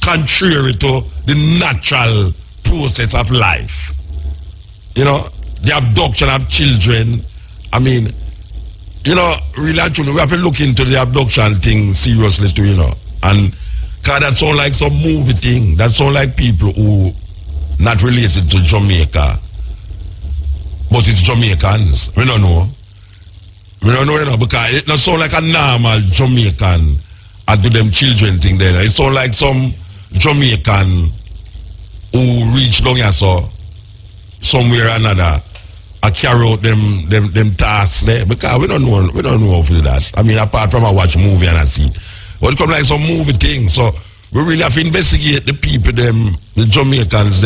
contrary to the natural process of life. The abduction of children. Really actually, we have to look into the abduction thing seriously too, And cause that sound like some movie thing. That sound like people who not related to Jamaica. But it's Jamaicans. We don't know. Because it not sound like a normal Jamaican I do them children thing there. It sound like some Jamaican who reach down here so somewhere or another I carry out them tasks there, because we don't know how to do that. Apart from I watch movie and I see. But it come like some movie thing. So we really have to investigate the people the Jamaicans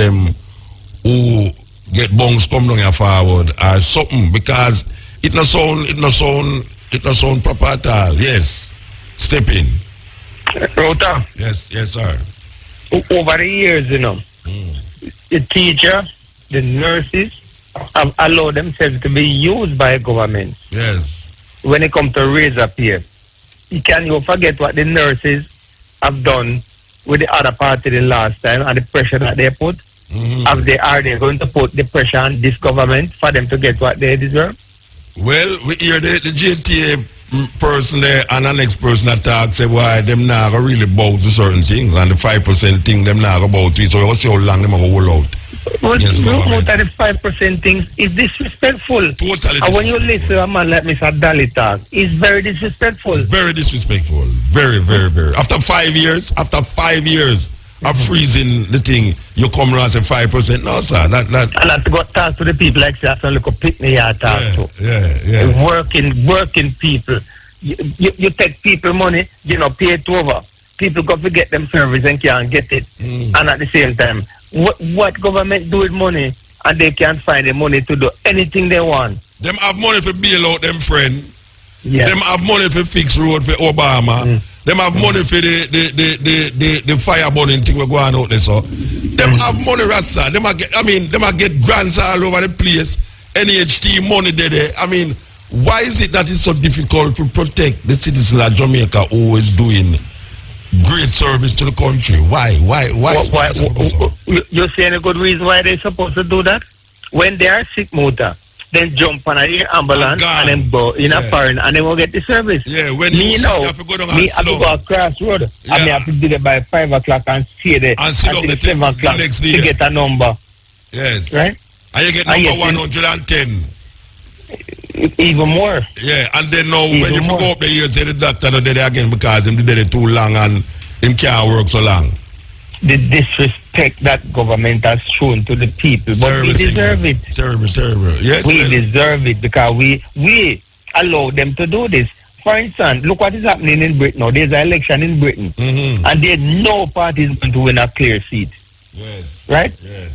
who get bungs come down here forward or something, because it not sound proper at all. Yes. Step in. Rota. Yes, sir. Over the years, the teacher, the nurses have allowed themselves to be used by government. Yes. When it comes to razor pay, you forget what the nurses have done with the other party the last time and the pressure that they put? Are they going to put the pressure on this government for them to get what they deserve? Well, we hear the JTA person there and the next person that talks say why them not really bow to certain things, and the 5% thing them not about it. So what's how long them go hold out? Well, the 5% things is disrespectful. Totally. And when you listen to a man like Mr. Daly talk, it's very disrespectful. Very disrespectful. Very, very, very. After 5 years, of freezing the thing, you come around and say 5%. No, sir. That. And I go talk to the people like that, and look a picnic here talk to. Yeah. Working people. You take people money, pay it over. People go to get them service and can't get it. And at the same time, what government do with money, and they can't find the money to do anything they want. Them have money for bail out them friend. Yeah. Them have money for fix road for Obama. Them have money for the fire burning thing we're going out there. So them have money, Rasta. Them a get grants all over the place. NHT money there. I mean, why is it that it's so difficult to protect the citizens of Jamaica who is doing great service to the country? Why? You're saying a good reason why they're supposed to do that? When they are sick motor, then jump on an ambulance and then go in a foreign and they will get the service. Yeah, when me have to go across road. I have to do it by 5 o'clock and stay there until 7 o'clock to get a number. Yes. Right? And you get number 110. Even more. Yeah, and then now when you go up there, you say the doctor not there again because him did it too long and him can't work so long. The disrespect that government has shown to the people, but we deserve it. Terrible. Yes, we deserve it because we allow them to do this. For instance, look what is happening in Britain now. There's an election in Britain, and there's no party is going to win a clear seat. Yes. Right? Yes.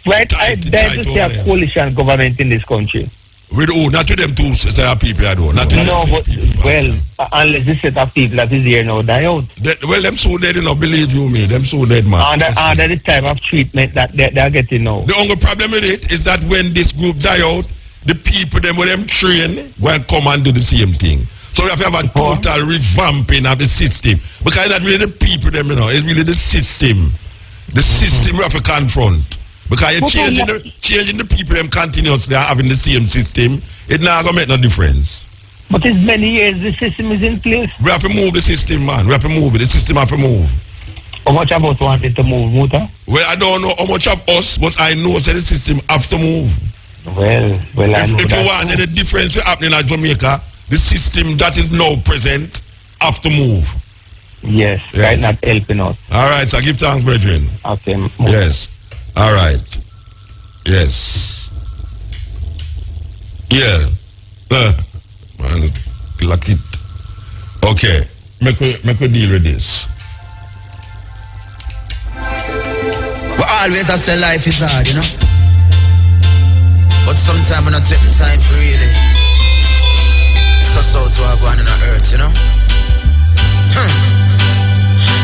Right? I dare to see a coalition government in this country. With who? Not with them two set of people, I don't. Unless this set of people that is here now die out. Them so dead, believe you me. Them so dead, man. Under the type of treatment that they're getting now. The only problem with it is that when this group die out, the people them with them train will come and do the same thing. So we have to have a total revamping of the system. Because it's not really the people them, it's really the system. The system we have to confront. Because you're changing the people them continuously having the same system, it not gonna make no difference. But it's many years the system is in place. We have to move the system, man. We have to move it. The system have to move. How much of us wanted to move, Muta? Well, I don't know how much of us, but I know that the system have to move. Well, I know if you want any difference happening in Jamaica, the system that is now present have to move. Yes, right, not helping us. All right, so give thanks, brethren. Okay. Yes. All right. Yes. Yeah. Man, like it. Okay. Make we deal with this. We always I say life is hard, But sometimes I don't take the time for really. So to go on the earth,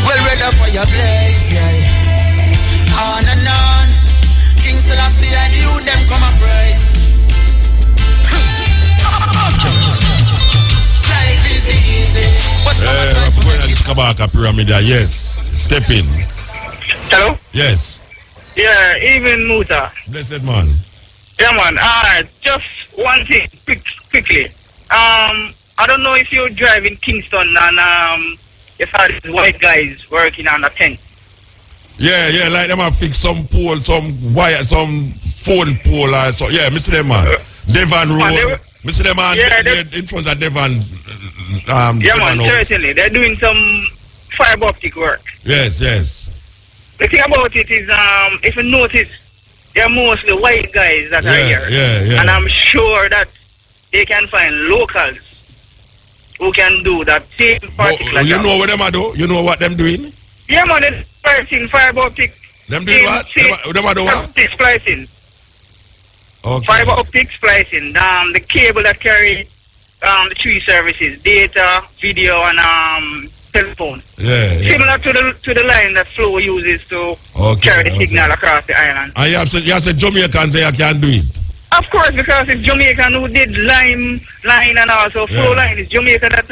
Well, ready for your place, On and on. King Selassie and you, them come a praise. Life is easy. Kabaka Pyramid, yes. Step in. Hello? Yes. Yeah, even Muta. Blessed man. Yeah, man. Just one thing, quickly. I don't know if you drive in Kingston and you saw these white guys working on a tent. Yeah, like them have fixed some pole, some wire, some phone pole or so. Yeah, Mr. Them man. Devon Road. Mr. Them man, in front of Devon. Man, certainly. They're doing some fiber optic work. Yes. The thing about it is, if you notice, they're mostly white guys that are here. Yeah. And I'm sure that they can find locals who can do that same particular job. You know what them are do? You know what them doing? Yeah, man, they're splicing fiber optic. Them doing what? Them are do what? Splicing. Okay. Fiber optic splicing. The cable that carry the three services, data, video, and telephone. Yeah. Similar to the line that Flow uses to carry the signal across the island. And you have said Jamaicans they can do it. Of course, because it's Jamaican who did line and also Flow line. It's Jamaica that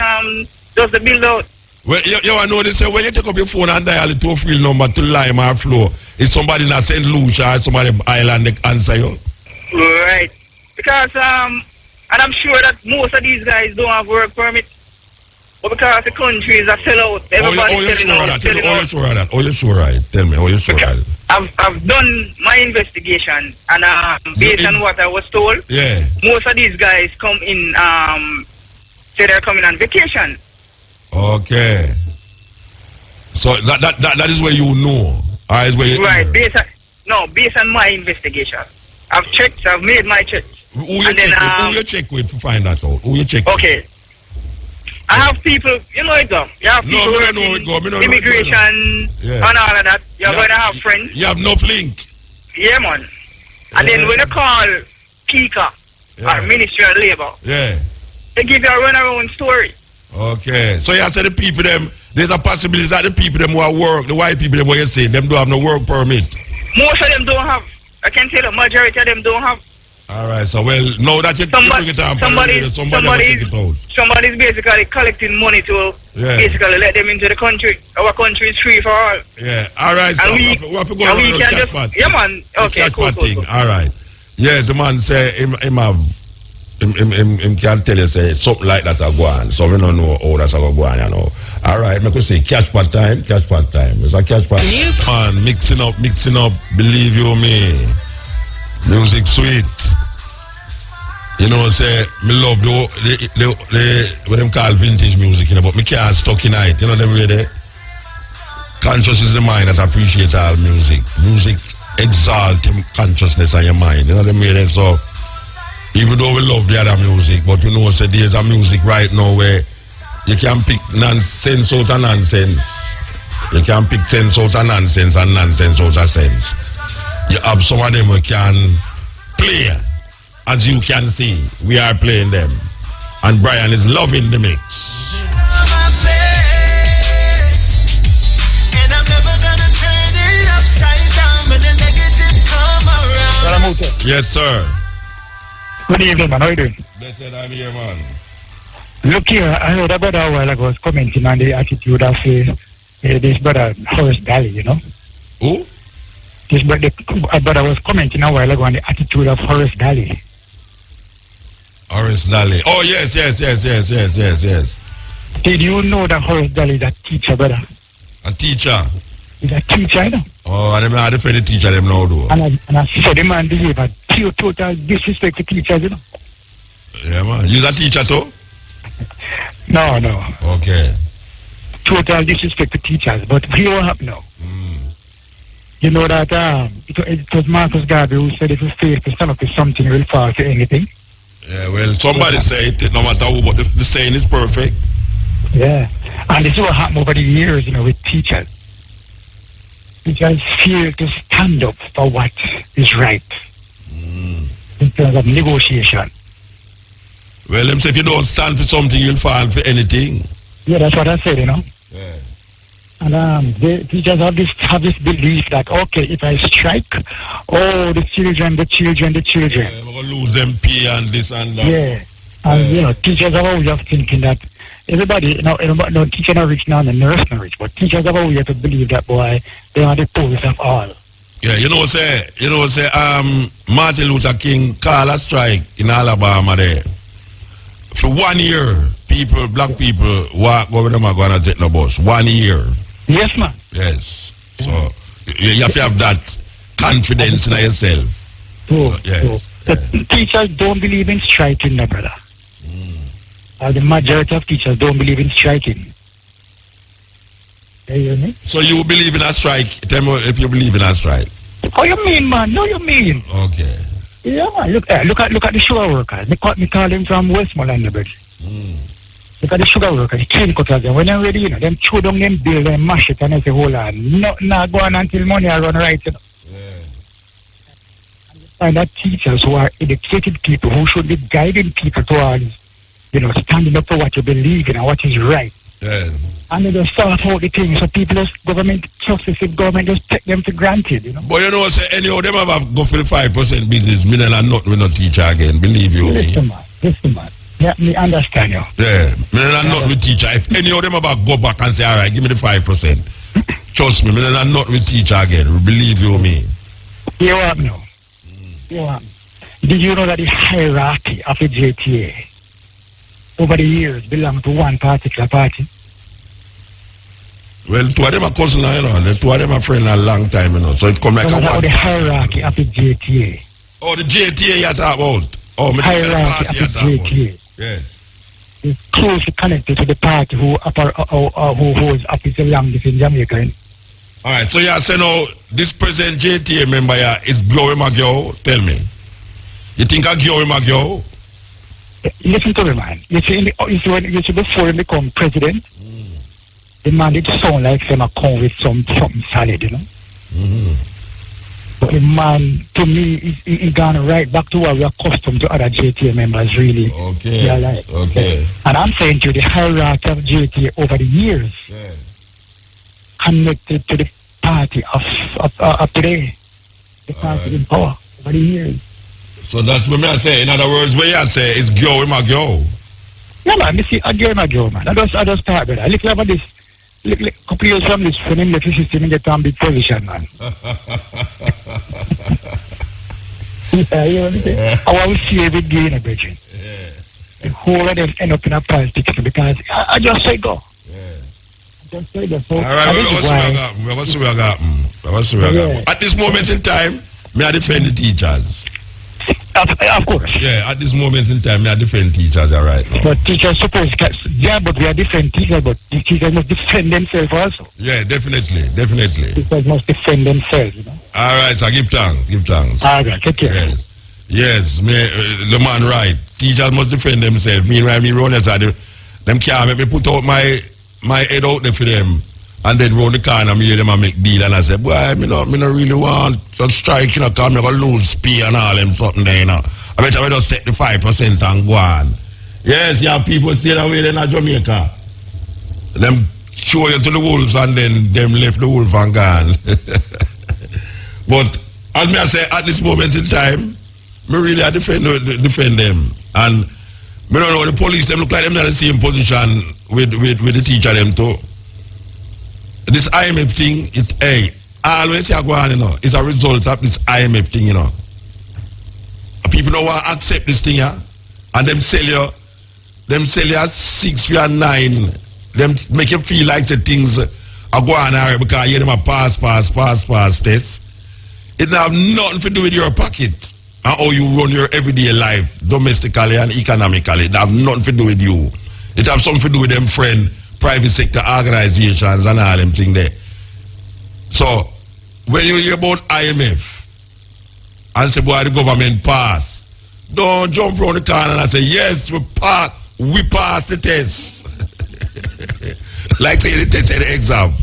does the build out. Well, you know this, when you take up your phone and dial the toll-free number to Lime or Flow, it's somebody in St. Lucia or somebody island that answer you. Right. Because, and I'm sure that most of these guys don't have work permit. But because the country is a sellout, everybody's selling out. Oh, you're sure right. Tell me, you're sure right. I've done my investigation, and based on what I was told, most of these guys come in, say they're coming on vacation. Okay. So that is where you know. Or is where you right, based on my investigation. I've checked, I've made my checks. Who you check with to find that out? Who you check okay. I have people, you know it go. You have people immigration and all of that. You're going to have friends. You have no link. Yeah, man. And then when you call Kika or Ministry of Labour, they give you a runaround story. Okay. So you have to the people them, there's a possibility that the people them who are work, the white people them what you say, them don't have no work permit. Most of them don't have. I can tell the majority of them don't have. All right, so well, now that you bring it down, somebody's basically collecting money to basically let them into the country. Our country is free for all. Yeah, all right, so we have to go on the chat part. Yeah, man. Okay, cool. All right. Yeah, the man say him can tell you say something like that a go on. So we don't know how that's a go on, you know. All right, I could say catch part time. It's a catch part. Man, mixing up. Believe you me. Music sweet. You know, say, me love the what them call vintage music, you know, but me can't stuck in it. You know, them way there. Conscious is the mind that appreciates all music. Music exalt your consciousness and your mind. You know, them way there. So, even though we love the other music, but you know, say, there's a music right now where you can pick nonsense out of nonsense. You can pick sense out of nonsense and nonsense out of sense. You have some of them who can play. As you can see, we are playing them. And Brian is loving the mix. Yes, sir. Good evening, man. How are you doing? Blessed, I'm here, man. Look here, I heard about a while ago was commenting on the attitude of this brother, Horace Daly, you know? Who? This brother was commenting a while ago on the attitude of Horace Daly. Horace Daly. Oh, yes. Did you know that Horace Daly is a teacher, brother? A teacher? He's a teacher, you know? Oh, and I defend the teacher them now, though. And I saw the man behave a total disrespect to teachers, you know? Yeah, man. You're a teacher, too? No. Okay. Total disrespect to teachers. But here what happened now? You know that it was Marcus Garvey who said if you fail to stand up to something, you will fall to anything. Yeah, well, somebody say it, no matter who, but the saying is perfect. Yeah. And this is what happened over the years, you know, with teachers. Teachers fear to stand up for what is right in terms of negotiation. Well, them say if you don't stand for something, you'll fall for anything. Yeah, that's what I said, you know. Yeah. And the teachers have this belief that, okay, if I strike, the children. Yeah, we're going to lose them pay and this and that. Yeah. And, you know, teachers are always thinking that everybody, no teacher not rich now and the nurse not rich, but teachers have always to believe that, boy, they are the poorest of all. Yeah, you know, say, Martin Luther King called a strike in Alabama there. For 1 year, black people walk over them are going to take the bus. 1 year. Yes, man. Yes. So, you have to have that confidence in yourself. True. The teachers don't believe in striking, no, brother. The majority of teachers don't believe in striking. You hear me? So you believe in a strike? Tell me if you believe in a strike. How you mean, man? No, you mean. Okay. Yeah, man. Look at the sugar workers. Me call them from Westmoreland, brother. Look at the sugar workers, the cane cutters. When they're ready, you know, them chew down them bill, them mash it, and they say, hold on. No, go on until money I run right, you know. And that teachers who are educated people who should be guiding people towards, you know, standing up for what you believe in and what is right. Yeah. And they just sort out the things so people just successive government just take them for granted, you know. But you know, say any of them have go for the 5% business, me and not with no teacher again, believe you me. Listen, man. Yeah, me understand you. Yeah, me and not with teacher. If any of them about go back and say, all right, give me the 5%. Trust me, me and not with teacher again. Believe you me. You have no. You have. Did you know that the hierarchy of the JTA over the years belong to one particular party? Well, two of them are cousin, you know. The two of them are friends a long time, you know. So it come like so a one. The hierarchy of the JTA. Oh, the JTA you talk about. Oh, me hierarchy of the JTA. Yes. is closely connected to the party who holds office the longest in Jamaica. All right, so yeah, say now, this present JTA member here is Glory Magyo. Tell me. You think of Glory Magyo? Listen to me, man. You see, before he become president, the man did sound like him a come with something solid, you know. But the man, to me, he gone right back to what we're accustomed to other JTA members, really. Okay. Yeah, like. Okay. And I'm saying to you, the hierarchy of JTA over the years connected to the party of today. The party in power over the years. So that's what I say. In other words, what you say is Glory Magyo. Yeah, man, I see Glory Magyo, man. I just start, brother. Look about this. Look, couple years from this, when him left the system, he get on big position, man. Yeah, you know what I'm saying? I will see every day in a bridge. The whole of them end up in a politics because I just say go. Just say go. So, all right, what's the way I got? At this moment in time, may I defend the teachers? Of course. Yeah, at this moment in time, I defend teachers right now. But teachers suppose, yeah, but we are different teachers, but the teachers must defend themselves also. Yeah, definitely. Teachers must defend themselves, you know. All right, so give thanks. All right, take care. Yes, the man right. Teachers must defend themselves. Meanwhile, me run aside, them can't make me put out my head out there for them. And then round the corner, me hear them a make deal, and I say, boy, me not really want to strike, you know, because I'm going to lose pay and all them something there, you know. I better we just take the 5% and go on. Yes, you have people stay away in Jamaica. Them show you to the wolves and then them left the wolf and gone. But as me I say, at this moment in time, me really I defend them. And me don't know, the police, them look like them not in the same position with the teacher them too. This IMF thing, always you go on, you know, it's a result of this IMF thing, you know. People don't want to accept this thing, yeah, and them sell you at 6 and 9. Them make you feel like the things are going on because you them a pass test. It don't have nothing to do with your pocket and how you run your everyday life, domestically and economically. It have nothing to do with you. It have something to do with them friend, private sector organizations and all them things there. So, when you hear about IMF and say, boy, the government pass, don't jump around the corner and say, yes, we pass the test. Like say the test and the exam.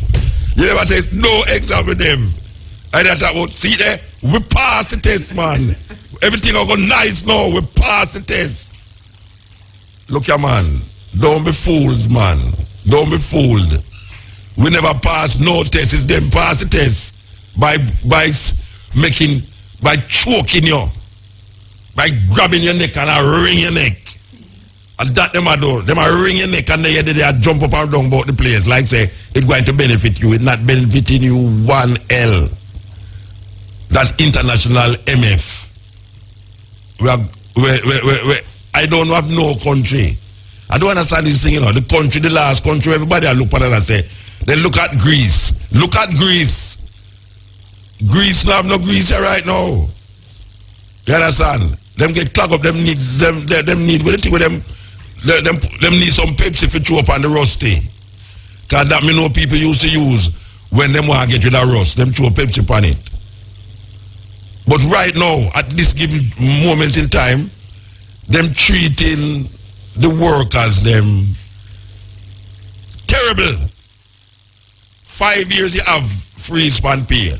You never say, no exam with them. And that's about, see there, we pass the test, man. Everything will go nice now, we pass the test. Look here, man, don't be fools, man. Don't be fooled. We never pass no test. It's them pass the test by choking you, by grabbing your neck and wring your neck. And that them a do. Them a wring your neck and they jump up and down about the place. Like say, it's going to benefit you. It's not benefiting you 1L. That's international MF. I don't have no country. I don't understand this thing, you know. The country, the last country, everybody I look at and I say, then look at Greece. Look at Greece. Greece now have no Greece here right now. You understand? Them get clogged up, them need with the thing with them need some Pepsi for throw up on the rusty. Cause that me know people used to use when them want to get rid of rust. Them throw Pepsi on it. But right now, at this given moment in time, them treating the workers them terrible. 5 years you have free span pay.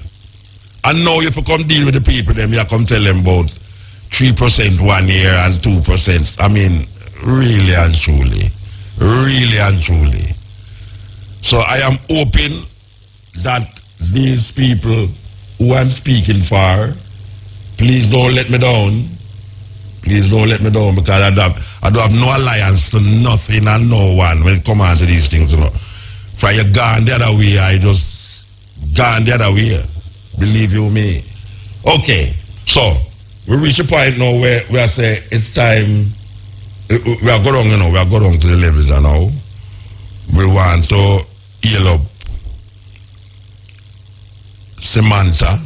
And now you come deal with the people, them you come tell them about 3% 1 year and 2%. I mean, really and truly. Really and truly. So I am hoping that these people who I'm speaking for, please don't let me down. Please don't let me down because I don't have no alliance to nothing and no one when it comes on to these things, you know. From you gone the other way, I just gone the other way. Believe you me. Okay, so we reach a point now where I say it's time. We are going, you know, we are going to the levels now. We want to heal up Samantha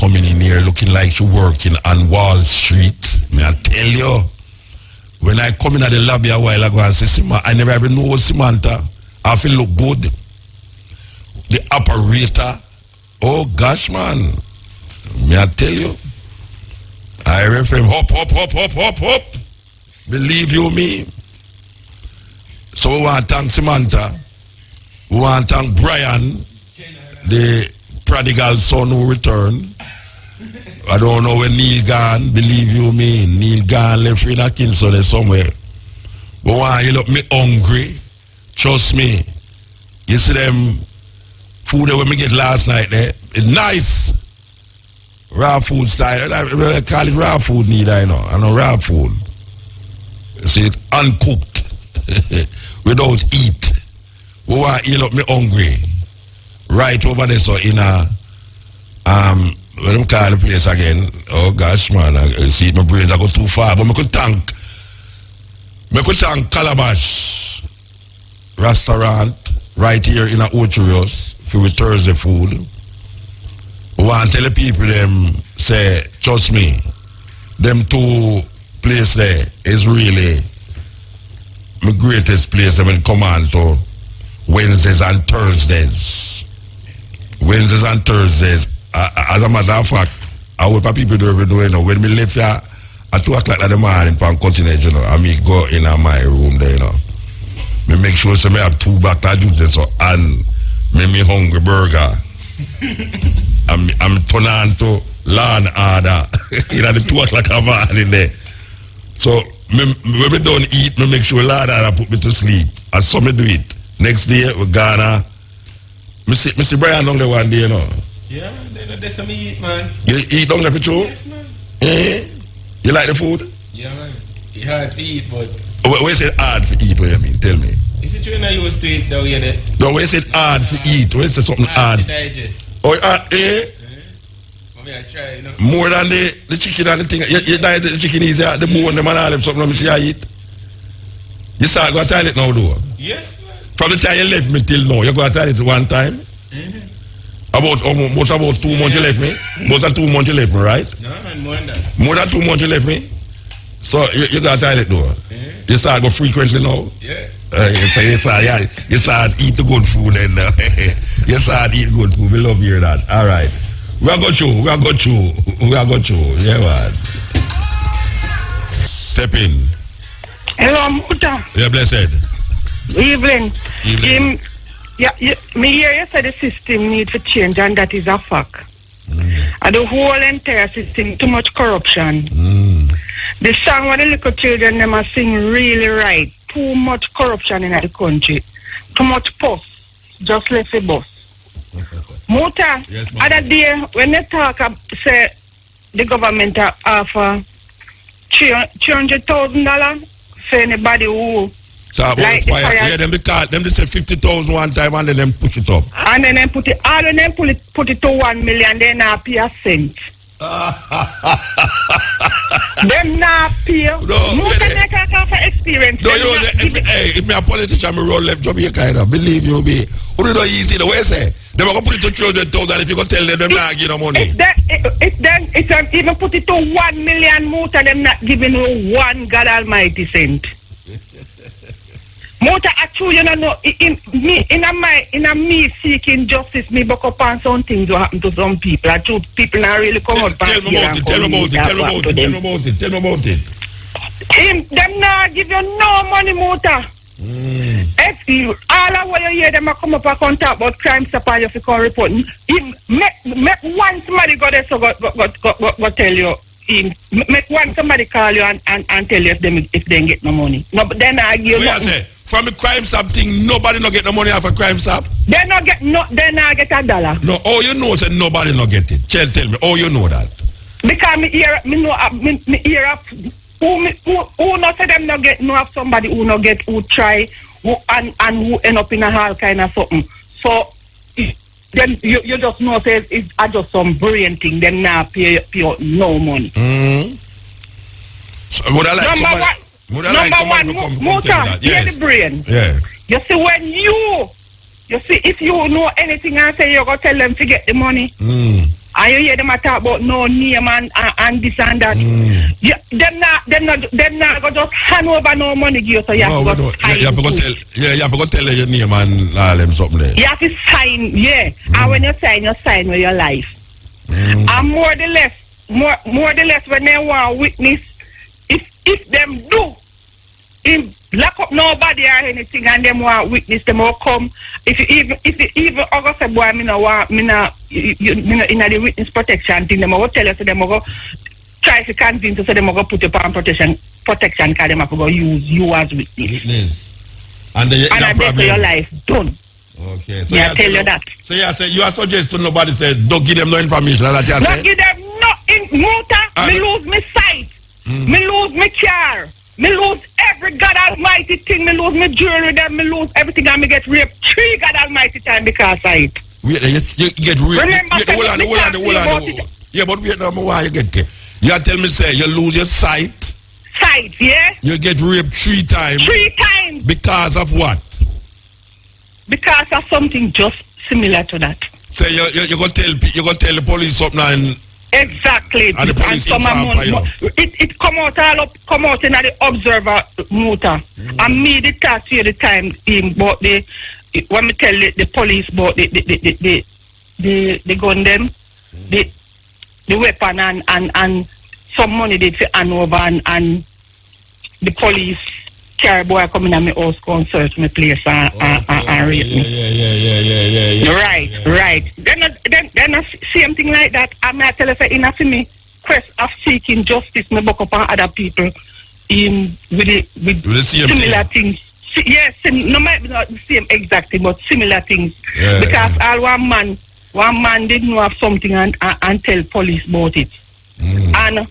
coming in here looking like she working on Wall Street. May I tell you, When I come in at the lobby a while ago and say, Samantha, I never even know Samantha. I feel look good. The operator, oh gosh, man. May I tell you? I FM, hop. Believe you me. So we want to thank Samantha. We want to thank Brian, the prodigal son who returned. I don't know when Neil gone, believe you me. Neil gone left in a Kingston somewhere. But when you look me hungry, trust me. You see them food that we get last night there, it's nice. Raw food style. I call it raw food need I know. I know raw food. You see it uncooked. Without eat. We want you look me hungry. Right over there so in a what do you call the place again? Oh gosh, man, I see my brains I go too far. But I could thank Calabash restaurant right here in Ocherios for with Thursday food. We want to tell the people them say, trust me, them two place there is really my greatest place that will come on to Wednesdays and Thursdays. Wednesdays and Thursdays. As a matter of fact, I hope people do every day, you know, when we left here at 2 o'clock in the morning from continent, you know, I me go in my room there, you know. Me make sure so me have 2 back to juice so and me hungry burger. I'm turn on to law and order. You know, the 2 o'clock in the morning there. So when we don't eat, me make sure law and order put me to sleep. And so me do it. Next day we gonna me see Brian down there one day, you know. Yeah, that's what me eat, man. You eat down there for sure? Yes, man. You like the food? Yeah, man. It's hard to eat, but... When you say hard for eat, what you mean? Tell me. Is it true now you used to eat that way there? No, when you say hard for eat, when you say something hard... to digest. Oh, hard, eh? I try, you know. More than the chicken and the thing. You diet the chicken easier, the bone, them and all them something, let me see how you eat. You start going to the toilet now, though? Yes, man. From the time you left me till now, you go to the toilet one time? About 2 months you left me? More than 2 months you left me, right? No, man, more than that. More than 2 months you left me? So you got to toilet though? You start go frequently now? Yeah. You start eat the good food then. You start eat good food. We love hear that. All right. We are going to. Yeah, man. Step in. Hello, Muta. Yeah, blessed. Evening. Me hear you say the system need to change, and that is a fact. And the whole entire system, too much corruption. The song where the little children them are sing really right. Too much corruption in the country. Too much post. Just left the bus. Muta, other day when they talk say the government offer $300,000 for anybody who so like fire. Yeah, them they say 50,000 one time and then them push it up. And then put it all of them put it to 1 million, then not pay a cent. Them not pay. Most of them can't for experience. No, if me a politician, me roll left Jamaica, you know, believe you me. Who do not easy the way say? They are going to put it to 300,000 if you go tell them they're not giving no money. It's even put it to 1 million more and them not giving you one God Almighty cent. Mota actually, you know, in a me seeking justice, me buck up on some things what happen to some people. I true people not really come out back here. Tell me about it. Them not give you no money, Mota. If all of what you hear them come up and talk about crime stop and you have to come report. Make one somebody go there so go tell you. Make one somebody call you and tell you if they get no money. No, but then I give you. From the crime stop thing, nobody no get no money off a crime stop. They not get $1. No, oh you know say nobody no get it. Tell me, oh you know that. Because me hear who not say them no get no have somebody who no get who try who and who end up in a hall kind of something. So then you just know say it's just some brain thing. Them not pay out no money. So would I like Number one, Muta, hear the brain. Yeah. You see, when you see, if you know anything and say you're going to tell them to get the money, And you hear them a talk about no name and this and that. Yeah, them not go just hand over no money give you, so you have to go sign. You have to go tell your name and all them something there. You have to sign, yeah. And when you sign with your life. And more or less when they want witness, if them do, if lock up nobody or anything and them want witness, them will come. If you even August say boy, me in the witness protection thing, them will tell us, so them will go try to convince us, so them will go put you on protection because them have to go use you as witness. And I bet your life done. Okay. So yeah, I tell you that. So you are suggesting nobody say don't give them no information that you don't give them no motor. Me lose my sight. Me lose my car. Me lose every God Almighty thing. Me lose my jewelry. Then me lose everything and me get raped 3 God Almighty time because of it. Wait, you get raped. Remember, hold on. Yeah, but wait, why you get there? You tell me say you lose your sight. Sight, yeah. You get raped 3 times. 3 times. Because of what? Because of something just similar to that. Say you go tell the police something and exactly. And the police it come out in the observer motor. And me the talk to you the time about when me tell the police about the gun them, the weapon and some money they hand over and the police carry boy come in and my house go and search my place and rape me. Yeah. Right. Then not same thing like that. I may tell you say enough for me quest of seeking justice me buck up on other people with the similar things. Yes, no might be not the same exactly, but similar things. Yeah, because all one man didn't know of something and tell police about it. And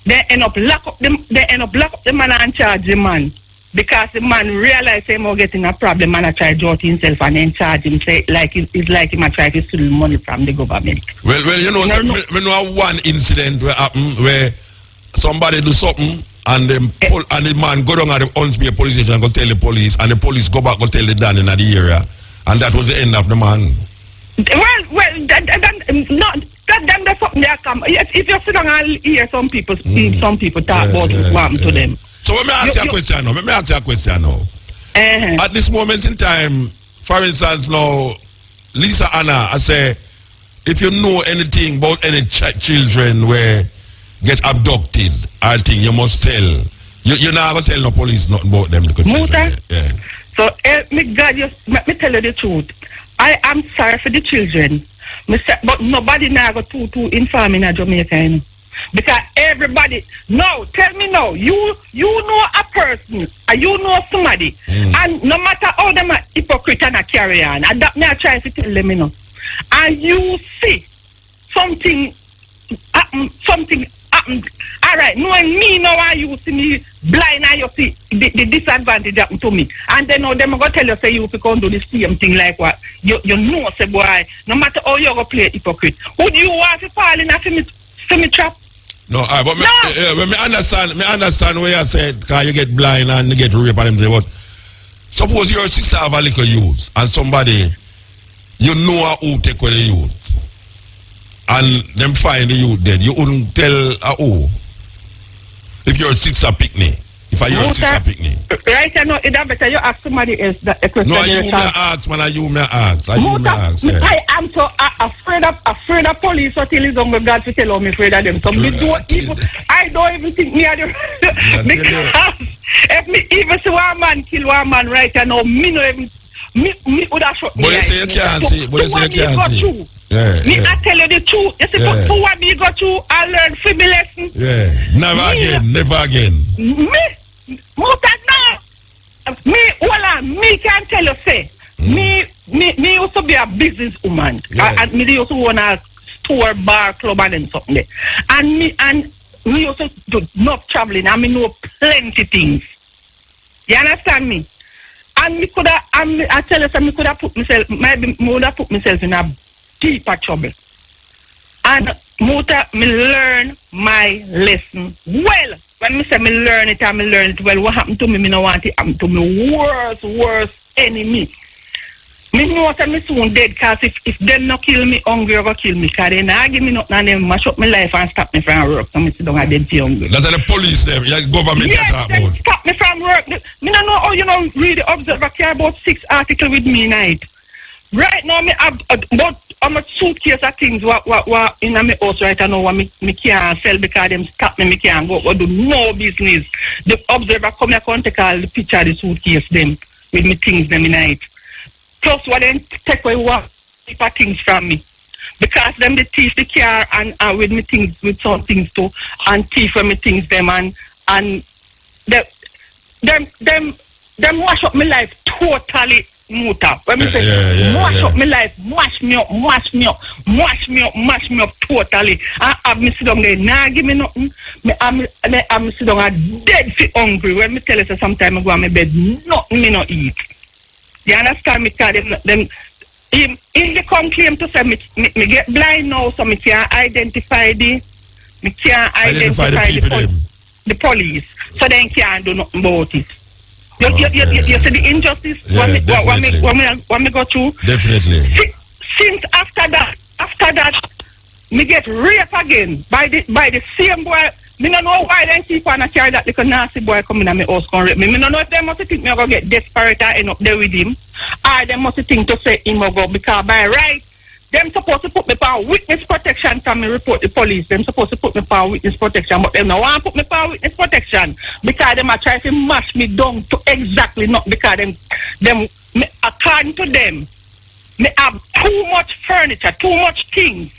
they end up lock up the man and charge the man. Because the man realized him getting a problem and I try to judge himself and then charge him, say like it's like him try to steal money from the government. Well, you know, we know one incident where happened where somebody do something and the man go down at the Huntsville police station and go tell the police and the police go back go tell the Dan in the area and that was the end of the man. Well, then there's something there come. Yes, if you sit down and hear some people talk about what happened to them. So let me ask you a question now. At this moment in time, for instance, now, Lisa Anna, I say, if you know anything about any children where get abducted, I think you must tell. You're not going to tell no police nothing about them. Yeah. So, me tell you the truth. I am sorry for the children. But nobody now got to inform in Jamaica, you know. Because everybody, no, tell me now, you know a person, you know somebody, and no matter how them are hypocrite and a carry on, and that me I try to tell them, you know, and you see something happen, all right, knowing me now, why you see me blind and you see the disadvantage happen to me, and then now them are going to tell you, say you can do the same thing like what, you know, say boy, no matter how you go play hypocrite, would you want to fall in a semi trap? No, but me understand where you said because you get blind and you get raped and them. But suppose your sister have a little youth and somebody you know who take with the youth and them find the youth dead, you wouldn't tell who if your sister pick me. If I your sister pick me. Right, I know it's better you ask somebody else that a question. No, you may ask, man. You may ask. Yeah. I am so afraid of police until it's on God to tell me afraid of them. So I don't even think me are the because if me even see one man kill one man right now, me no even me would have shot me. But you say you can't see. But you say you can't see. Yeah. I tell you the truth. You see, for what me go through, I learn from my lesson. Yeah. Never again. Me can tell you, say, me used to be a business woman. And me used to own a store, bar, club and something there. And me used to do enough traveling and me know plenty things. You understand me? And me could have, I tell you, me could have put myself, maybe me would have put myself in a deeper trouble. And me learn my lesson well. When me say me learn it and me learn it well, what happened to me, me no want it happen to me worst enemy. Me know that me soon dead, because if them not kill me hungry, or go kill me, because they not give me nothing and them mash up my life and stop me from work, so me sit down and them feel hungry. That's the police them, yeah, government yes, talk them about. stop me from work. Me don't know how you know read the Observer care about 6 articles with me night. Right now me have about a suitcase of things what in my house right now what me can't sell because them stop me can't go do no business. The Observer come here and take all the picture of the suitcase them with me things them in night. Plus what then take away what things from me. Because them they thief the car and with me things with some things too and thief from me things them and them wash up my life totally muta. When me say mash up my life, mash me up totally. And have me sit down there, nah give me nothing. I'm sit down and dead fit hungry. When me tell you sometime I go on my bed, nothing me not eat. You understand me? Cause them in the come claim to say me get blind now, so me can't identify the police. So they can't do nothing about it. You see the injustice when me go through? Definitely. Since after that, me get raped again by the same boy. Me don't know why they keep on carry that little nasty boy coming at my house and rape me. Me don't know if they must think me go get desperate and end up there with him, or they must think to say him go, because by right, them supposed to put me on witness protection from me report the police. Them supposed to put me on witness protection, but them no want to put me on witness protection because them are trying to mash me down to exactly not because them according to them, me have too much furniture, too much things,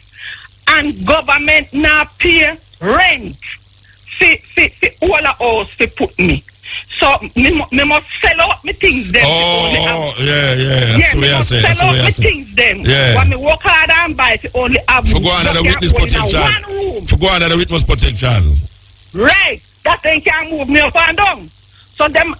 and government now pay rent. All the house to put me. So me must sell out me things them. Yeah, me must sell out me things them. Yeah. When me work hard and buy to only have for go under the witness protection. For go under the witness protection. Right. That thing can't move me up and down. So them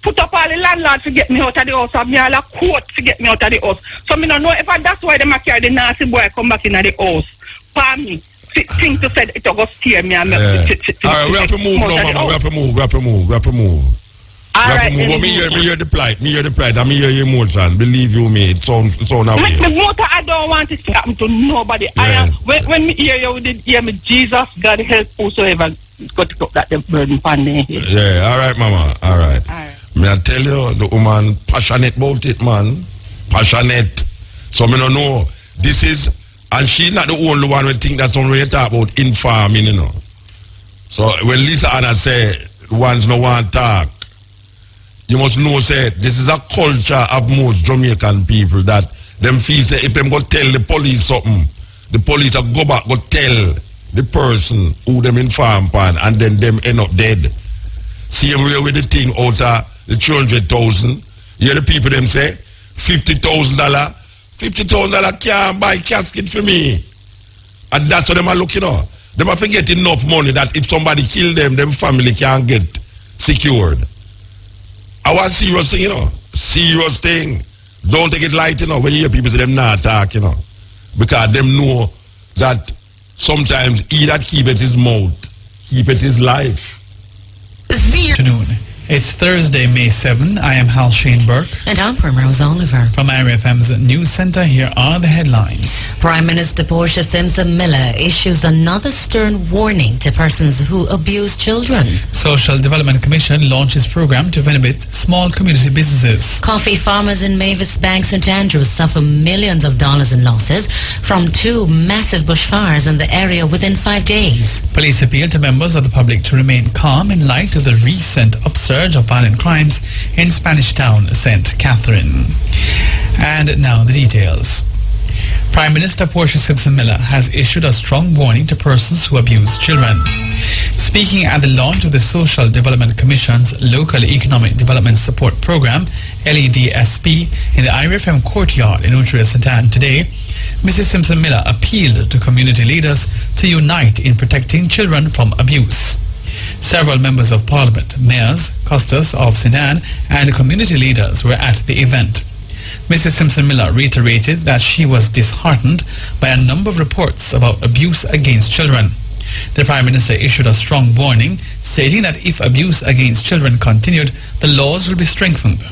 put up all the landlords to get me out of the house, and me all a court to get me out of the house. So me don't know if that's why them carry the nasty boy come back in the house. For me. Thing to say it will scare me. All right, we have to move now, mama. We have to move. All right. Me hear the plight. I hear your emotion. Believe you me, it sound away. My motor, I don't want it to happen to nobody. Yeah. When me hear you, hear me, Jesus, God help whosoever got to cut that burden upon their head. Yeah, all right, mama. All right. Me I tell you, the woman passionate about it, man. Passionate. So me don't know. This is. And she's not the only one who think that's only talk about in farming, you know. So when Lisa Anna say ones no one talk, you must know say this is a culture of most Jamaican people that them feel say if them go tell the police something, the police will go back go tell the person who them in farm pan and then them end up dead. Same way with the thing out of the 200,000. You hear the people them say $50,000. $50,000 can't buy casket for me. And that's what them are looking at. Them are get enough money that if somebody kill them family can't get secured. I want serious thing, you know. Serious thing. Don't take it light, you know, when you hear people say them not talk, you know. Because them know that sometimes he that keep it his mouth, keep it his life. Afternoon. It's Thursday, May 7. I am Hal Shane Burke. And I'm Primrose Oliver. From IRFM's News Center, here are the headlines. Prime Minister Portia Simpson Miller issues another stern warning to persons who abuse children. Social Development Commission launches program to benefit small community businesses. Coffee farmers in Mavis Bank, St. Andrews suffer millions of dollars in losses from 2 massive bushfires in the area within 5 days. Police appeal to members of the public to remain calm in light of the recent upsurge of violent crimes in Spanish Town, St. Catherine. And now the details. Prime Minister Portia Simpson Miller has issued a strong warning to persons who abuse children. Speaking at the launch of the Social Development Commission's Local Economic Development Support Program, LEDSP, in the IRFM courtyard in Utrera, St. Anne today, Mrs. Simpson Miller appealed to community leaders to unite in protecting children from abuse. Several members of Parliament, mayors, Custos of St. Anne, and community leaders were at the event. Mrs. Simpson Miller reiterated that she was disheartened by a number of reports about abuse against children. The Prime Minister issued a strong warning, stating that if abuse against children continued, the laws will be strengthened.